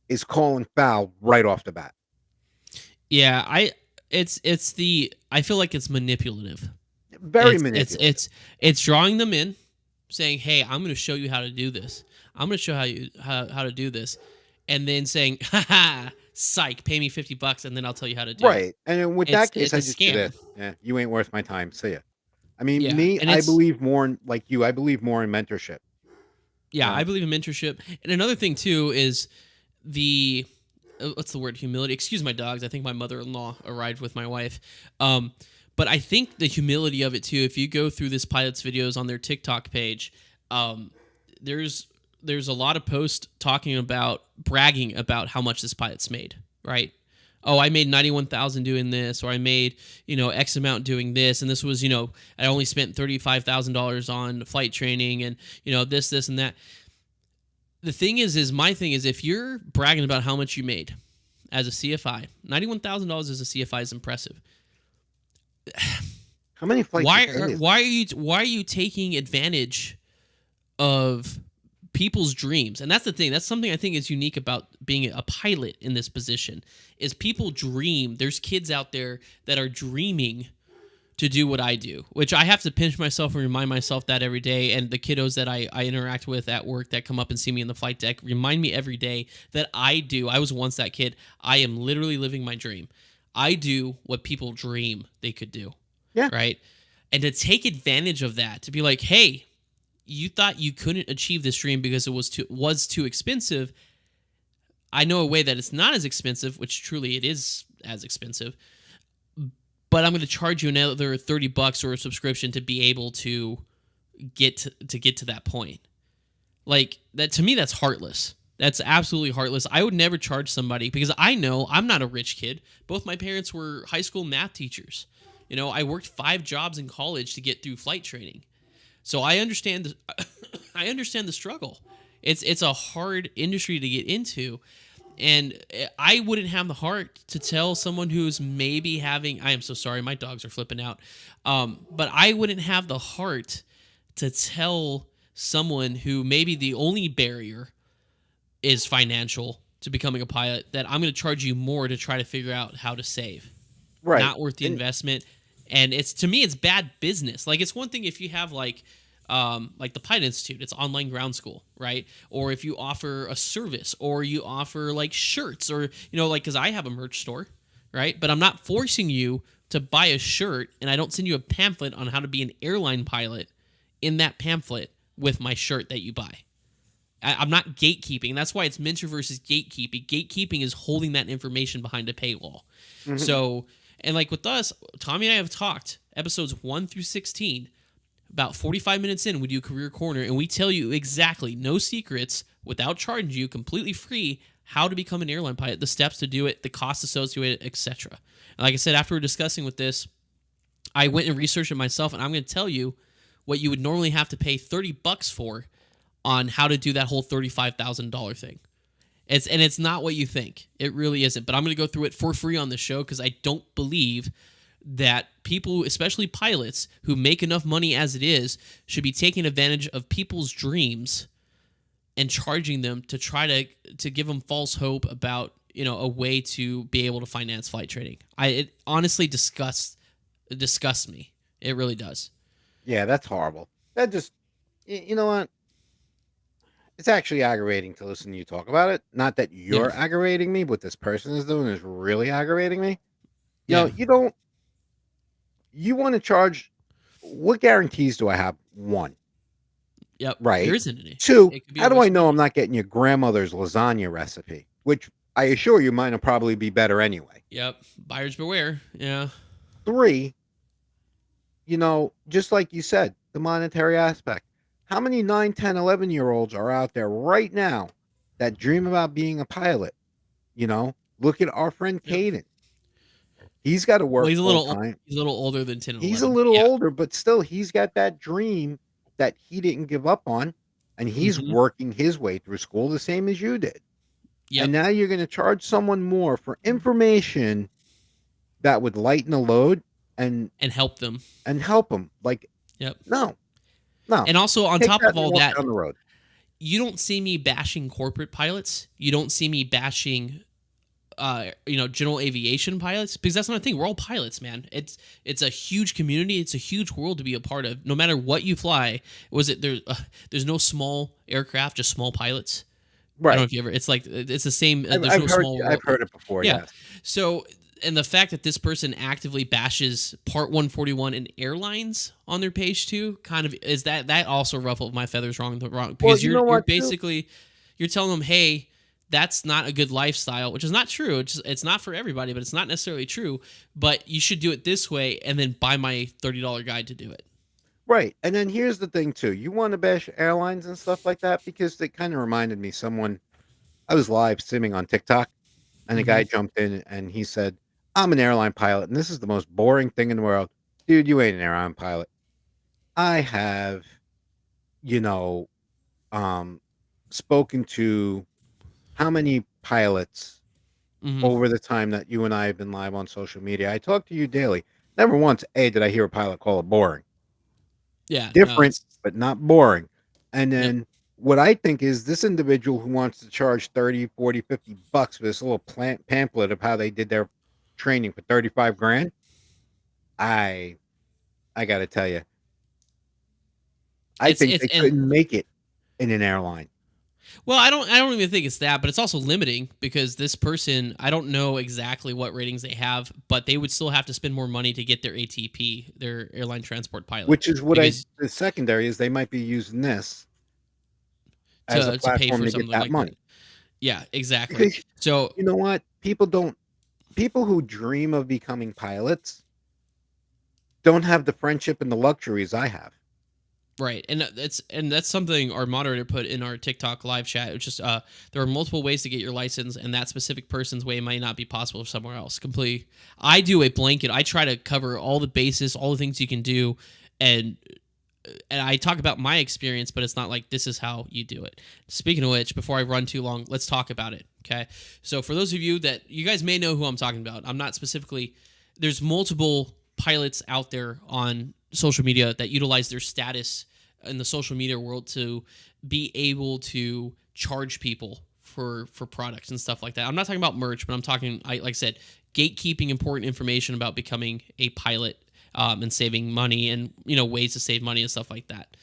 is calling foul right off the bat. Yeah. It's the I feel like it's manipulative. Very manipulative. It's drawing them in, saying, "Hey, I'm going to show you how to do this. I'm going to show how to do this," and then saying, "Ha ha, psych, pay me $50, and then I'll tell you how to do it." Right. And then with that case, It's a I just do scam. this. Yeah, you ain't worth my time. See ya. I mean, Yeah, me, and I it's believe more in like you, I believe more in mentorship. You yeah. I know, believe in mentorship, and another thing too is the what's the word, humility. Excuse my dogs. I think my mother-in-law arrived with my wife. But I think the humility of it too. If you go through this pilot's videos on their TikTok page, um, there's there's a lot of posts talking about bragging about how much this pilot's made. Right. Oh, I made 91,000 doing this, or I made X amount doing this, and this was I only spent $35,000 on flight training, and this and that. The thing is my thing is, if you're bragging about how much you made as a CFI, $91,000 as a CFI is impressive. how many flights a Why day are is why are you why are you taking advantage of people's dreams? And that's the thing. That's something I think is unique about being a pilot in this position. Is people dream. There's kids out there that are dreaming to do what I do, which I have to pinch myself and remind myself that every day. And the kiddos that I interact with at work that come up and see me in the flight deck remind me every day that I was once that kid. I am literally living my dream. I do what people dream they could do, Yeah. right? And to take advantage of that, to be like, hey, you thought you couldn't achieve this dream because it was too expensive. I know a way that it's not as expensive, which truly it is as expensive, but I'm going to charge you another $30 or a subscription to be able to get to that point. Like that, to me, that's heartless. That's absolutely heartless. I would never charge somebody, because I know I'm not a rich kid. Both my parents were high school math teachers. I worked 5 jobs in college to get through flight training. So I understand I understand the struggle. It's a hard industry to get into, and I wouldn't have the heart to tell someone who's maybe having. I am so sorry, my dogs are flipping out. But I wouldn't have the heart to tell someone who maybe the only barrier is financial to becoming a pilot that I'm going to charge you more to try to figure out how to save. Right. Not worth the And investment. And it's, to me, it's bad business. Like, it's one thing if you have like the Pilot Institute, it's online ground school, right? Or if you offer a service, or you offer like shirts, or like, because I have a merch store, right? But I'm not forcing you to buy a shirt, and I don't send you a pamphlet on how to be an airline pilot in that pamphlet with my shirt that you buy. I'm not gatekeeping. That's why it's mentor versus gatekeeping. Gatekeeping is holding that information behind a paywall. mhm. So, and like with us, Tommy and I have talked episodes 1 through 16. About 45 minutes in, we do Career Corner, and we tell you exactly, no secrets, without charging you, completely free, how to become an airline pilot, the steps to do it, the costs associated, etc. And like I said, after we're discussing with this, I went and researched it myself, and I'm going to tell you what you would normally have to pay $30 for on how to do that whole $35,000 thing. It's not what you think. It really isn't. But I'm going to go through it for free on the show because I don't believe that people, especially pilots who make enough money as it is, should be taking advantage of people's dreams and charging them to try to give them false hope about, a way to be able to finance flight training. It honestly disgusts me. It really does. Yeah, that's horrible. That just, you know what? It's actually aggravating to listen to you talk about it. Not that Yeah. you're aggravating me, what this person is doing is really aggravating me. Yeah. You don't, you want to charge, what guarantees do I have? One, Yep. There right? isn't any. Two, It could be a how do I waste of know I'm money. not getting your grandmother's lasagna recipe? Which I assure you mine will probably be better anyway. Yep. Buyers beware. Yeah. Three, just like you said, the monetary aspect. How many 9, 10, 11-year-olds are out there right now that dream about being a pilot? Look at our friend Yep. Caden. He's got to Well, work full time. he's a little older than 10 and He's a 11. little Yeah. older, but still, he's got that dream that he didn't give up on, and he's Mhm. working his way through school the same as you did. And Yep. now you're going to charge someone more for information that would lighten the load and And help them. help them. Like, Yep. no, And also on take top that of and all walk that, down the road. you don't see me bashing corporate pilots. You don't see me bashing general aviation pilots, because that's not a thing. We're all pilots, man. It's a huge community. It's a huge world to be a part of. No matter what you fly, there's no small aircraft, just small pilots. I don't know Right. if you ever. It's like it's the same. I've, There's I've no heard small I've world. heard it before. Yeah. Yes. So, and the fact that this person actively bashes Part 141 and airlines on their page too, kind of is that also ruffled my feathers wrong Well, because you know you're what, too? basically you're telling them, hey, that's not a good lifestyle, which is not true. It's not for everybody, but it's not necessarily true. But you should do it this way, and then buy my $30 guide to do it. Right. And then here's the thing too. You want to bash airlines and stuff like that because it kind of reminded me I was live simming on TikTok and a Hmm. guy jumped in and he said, "I'm an airline pilot and this is the most boring thing in the world." Dude, you ain't an airline pilot. I have, you know, um spoken to how many pilots Hmm. over the time that you and I have been live on social media. I talk to you daily. Never once, A, did I hear a pilot call it boring. Yeah, no, Different, it's but not boring. And yep. then what I think is this individual who wants to charge 30, 40, $50 for this little pamphlet of how they did their training for 35 grand. I I got to tell you, I think It's they and couldn't make it in an airline. well, I don't even think it's that, but it's also limiting because this person, I don't know exactly what ratings they have, but they would still have to spend more money to get their ATP, their airline transport pilot, Which is what because the secondary is they might be using this as a to pay platform for to get something that like that. money. Yeah, exactly. Because So you know what? People who dream of becoming pilots don't have the friendship and the luxuries I have. right, and that's something our moderator put in our TikTok live chat. It's just there are multiple ways to get your license, and that specific person's way might not be possible somewhere else. Completely, I do a blanket. I try to cover all the bases, all the things you can do, and I talk about my experience, but it's not like this is how you do it. Speaking of which, before I run too long, let's talk about it. Okay, so for those of you that you guys may know who I'm talking about, I'm not specifically. There's multiple pilots out there on social media that utilize their status in the social media world to be able to charge people for products and stuff like that. I'm not talking about merch, but I'm talking, like I said, gatekeeping important information about becoming a pilot, and saving money and ways to save money and stuff like that.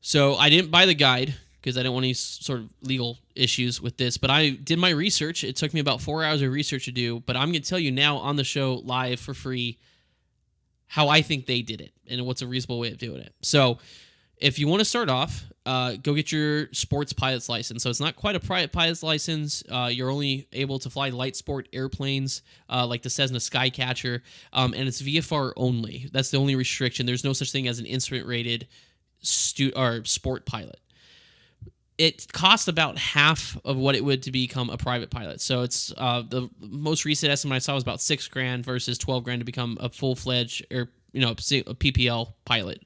So I didn't buy the guide because I didn't want any sort of legal issues with this, but I did my research. It took me about 4 hours of research to do, but I'm going to tell you now on the show live for free how I think they did it and what's a reasonable way of doing it. So if you want to start off, go get your sports pilot's license. So it's not quite a private pilot's license. You're only able to fly light sport airplanes, like the Cessna Skycatcher, and it's VFR only. That's the only restriction. There's no such thing as an instrument rated or sport pilot. It costs about half of what it would to become a private pilot. So it's the most recent estimate I saw was about $6,000 versus $12,000 to become a full fledged or a PPL pilot.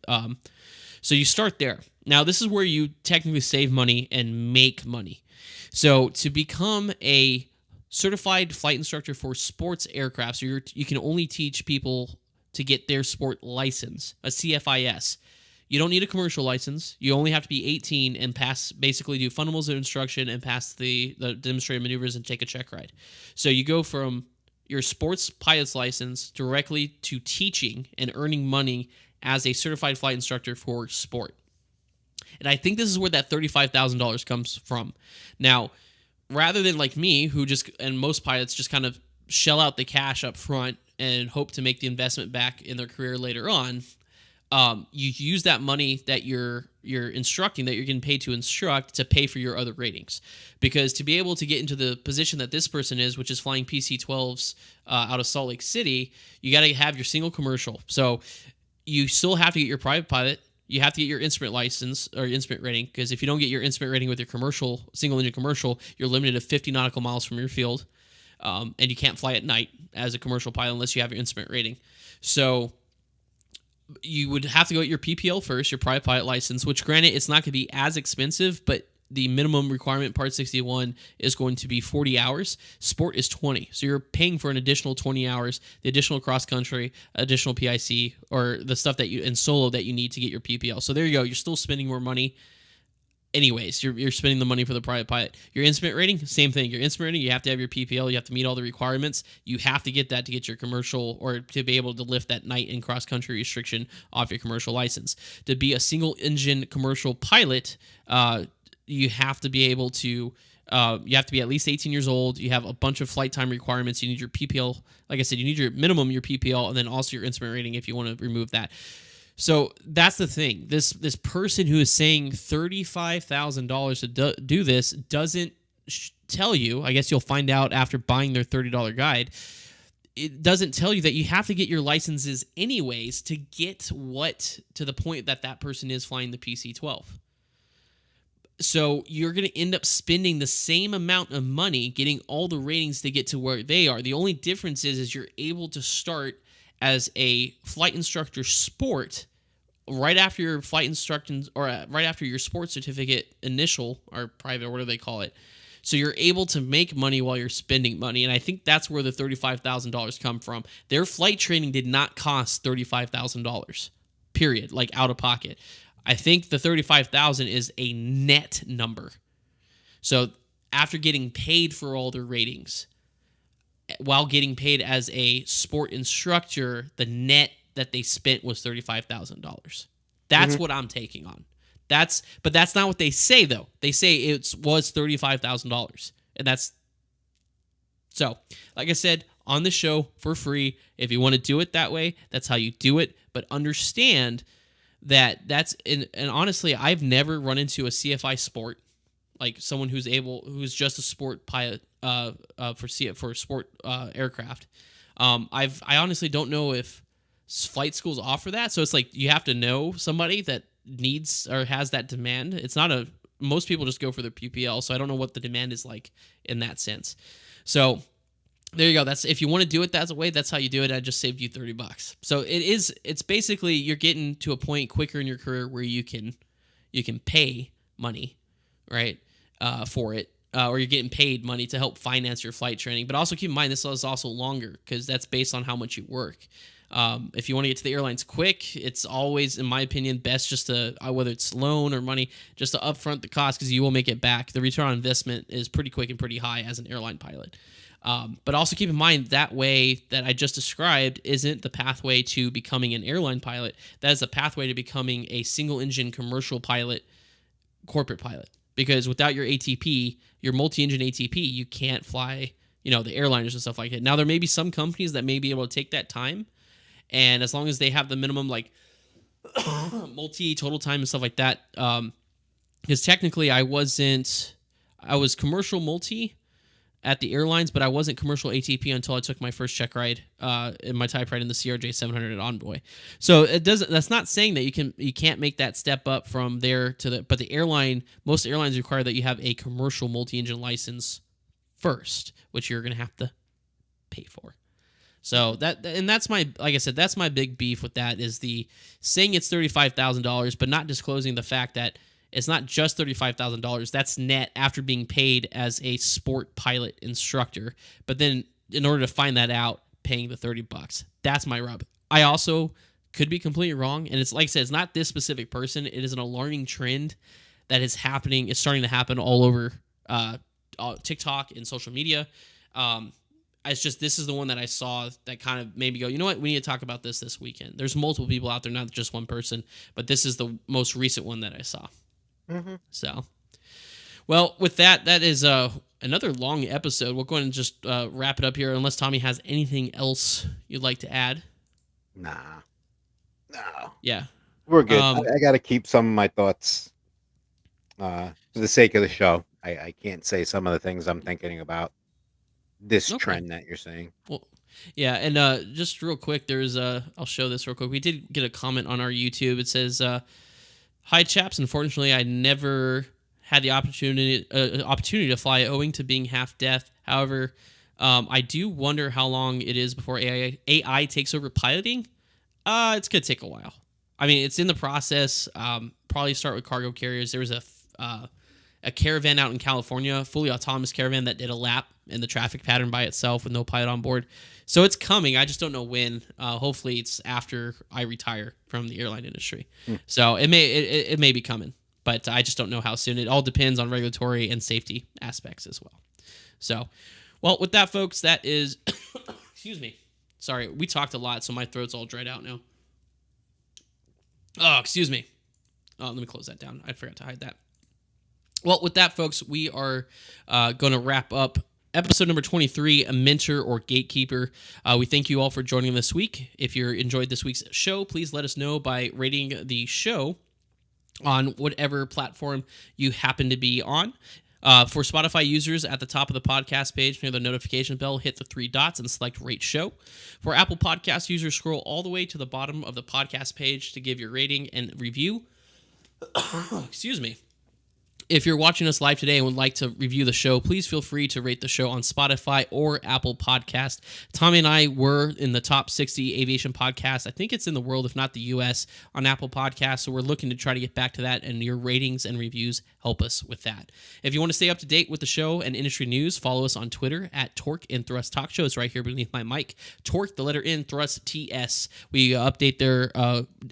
So you start there. Now, this is where you technically save money and make money. So to become a certified flight instructor for sports aircraft, so you can only teach people to get their sport license, a CFIS. You don't need a commercial license. You only have to be 18 and pass, basically do fundamentals of instruction and pass the demonstrated maneuvers and take a check ride. So you go from your sports pilot's license directly to teaching and earning money as a certified flight instructor for sport. And I think this is where that $35,000 comes from. Now, rather than like me, who just, and most pilots just kind of shell out the cash up front and hope to make the investment back in their career later on, you use that money that you're instructing, that you're getting paid to instruct, to pay for your other ratings. Because to be able to get into the position that this person is, which is flying PC-12s out of Salt Lake City, you got to have your single commercial. So you still have to get your private pilot. You have to get your instrument license or instrument rating, because if you don't get your instrument rating with your commercial, single engine commercial, you're limited to 50 nautical miles from your field. And you can't fly at night as a commercial pilot unless you have your instrument rating. So you would have to go get your PPL first, your private pilot license, which granted, it's not going to be as expensive, but the minimum requirement, Part 61, is going to be 40 hours. Sport is 20. So you're paying for an additional 20 hours, the additional cross-country, additional PIC, or the stuff that you, in solo that you need to get your PPL. So there you go. You're still spending more money. Anyways, you're spending the money for the private pilot. Your instrument rating, same thing. Your instrument rating, you have to have your PPL. You have to meet all the requirements. You have to get that to get your commercial, or to be able to lift that night and cross-country restriction off your commercial license. To be a single-engine commercial pilot, you have to be able to, you have to be at least 18 years old. You have a bunch of flight time requirements. You need your PPL. Like I said, you need your minimum, your PPL, and then also your instrument rating if you want to remove that. So that's the thing. This person who is saying $35,000 to do this doesn't tell you, I guess you'll find out after buying their $30 guide, it doesn't tell you that you have to get your licenses anyways to get to the point that person is flying the PC-12. So you're going to end up spending the same amount of money getting all the ratings to get to where they are. The only difference is you're able to start as a flight instructor sport right after your flight instructions, or right after your sports certificate initial, or private, or whatever they call it. So you're able to make money while you're spending money. And I think that's where the $35,000 come from. Their flight training did not cost $35,000, period, like out of pocket. I think the $35,000 is a net number. So after getting paid for all their ratings, while getting paid as a sport instructor, the net that they spent was $35,000. That's what I'm taking on. But that's not what they say, though. They say it was $35,000, and that's so. Like I said on the show, for free. If you want to do it that way, that's how you do it. But understand that's and honestly, I've never run into a CFI sport, like someone who's just a sport pilot for sport aircraft. I honestly don't know if flight schools offer that. So it's like you have to know somebody that needs or has that demand. It's not most people just go for their PPL. So I don't know what the demand is like in that sense. So there you go. That's, if you want to do it that way, that's how you do it. I just saved you $30. So it's basically, you're getting to a point quicker in your career where you can pay money, right, for it. Or you're getting paid money to help finance your flight training. But also keep in mind, this is also longer, because that's based on how much you work. If you want to get to the airlines quick, it's always, in my opinion, best just to, whether it's loan or money, just to upfront the cost, because you will make it back. The return on investment is pretty quick and pretty high as an airline pilot. But also keep in mind, that way that I just described isn't the pathway to becoming an airline pilot. That is the pathway to becoming a single-engine commercial pilot, corporate pilot. Because without your ATP, your multi-engine ATP, you can't fly, the airliners and stuff like that. Now, there may be some companies that may be able to take that time, and as long as they have the minimum, like, multi-total time and stuff like that, because technically I was commercial multi at the airlines, but I wasn't commercial ATP until I took my first check ride in my type ride in the CRJ 700 at Envoy. So that's not saying that you can't make that step up from there to but most airlines require that you have a commercial multi-engine license first, which you're going to have to pay for. So that's my, like I said, that's my big beef with that, is the saying it's $35,000, but not disclosing the fact that it's not just $35,000. That's net after being paid as a sport pilot instructor. But then in order to find that out, paying the $30. That's my rub. I also could be completely wrong, and it's like I said, it's not this specific person. It is an alarming trend that is happening. It's starting to happen all over TikTok and social media. It's just, this is the one that I saw that kind of made me go, you know what, we need to talk about this weekend. There's multiple people out there, not just one person, but this is the most recent one that I saw. Mm-hmm. So, well, with that is another long episode. We'll go ahead and just wrap it up here, unless Tommy has anything else you'd like to add. Nah. No. Yeah. We're good. I got to keep some of my thoughts for the sake of the show. I can't say some of the things I'm thinking about this trend that you're saying. Well, yeah, and just real quick, there's I'll show this real quick. We did get a comment on our YouTube. It says, "Hi chaps, unfortunately, I never had the opportunity to fly owing to being half deaf. However, I do wonder how long it is before AI takes over piloting. It's gonna take a while. I mean, it's in the process. Probably start with cargo carriers. There was a caravan out in California, fully autonomous caravan, that did a lap in the traffic pattern by itself with no pilot on board. So it's coming. I just don't know when. Hopefully it's after I retire from the airline industry. So it may be coming, but I just don't know how soon. It all depends on regulatory and safety aspects as well. So, well, with that, folks, that is, excuse me. Sorry, we talked a lot, so my throat's all dried out now. Oh, excuse me. Oh, let me close that down. I forgot to hide that. Well, with that, folks, we are going to wrap up episode number 23, A Mentor or Gatekeeper. We thank you all for joining this week. If you enjoyed this week's show, please let us know by rating the show on whatever platform you happen to be on. For Spotify users, at the top of the podcast page near the notification bell, hit the 3 dots and select Rate Show. For Apple Podcast users, scroll all the way to the bottom of the podcast page to give your rating and review. Excuse me. If you're watching us live today and would like to review the show, please feel free to rate the show on Spotify or Apple Podcast. Tommy and I were in the top 60 aviation podcasts. I think it's in the world, if not the U.S., on Apple Podcasts. So we're looking to try to get back to that, and your ratings and reviews help us with that. If you want to stay up to date with the show and industry news, follow us on Twitter at Torque and Thrust Talk Show. It's right here beneath my mic. Torque, the letter N, Thrust, TS. We update there,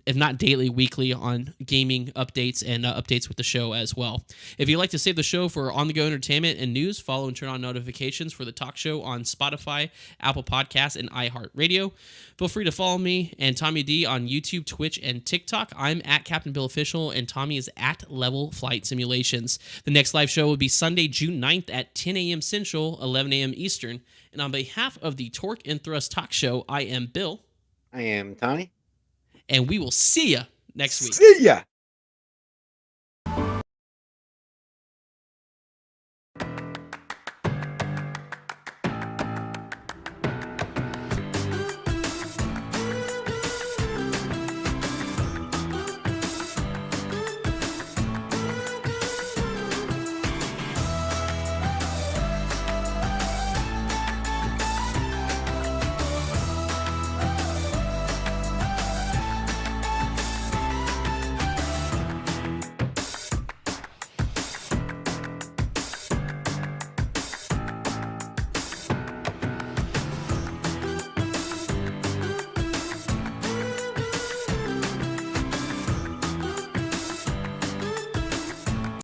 if not daily, weekly, on gaming updates and updates with the show as well. If you'd like to save the show for on-the-go entertainment and news, follow and turn on notifications for the talk show on Spotify, Apple Podcasts, and iHeartRadio. Feel free to follow me and Tommy D on YouTube, Twitch, and TikTok. I'm at Captain Bill Official, and Tommy is at Level Flight Simulations. The next live show will be Sunday, June 9th at 10 a.m. Central, 11 a.m. Eastern. And on behalf of the Torque and Thrust Talk Show, I am Bill. I am Tommy. And we will see ya next week. See ya!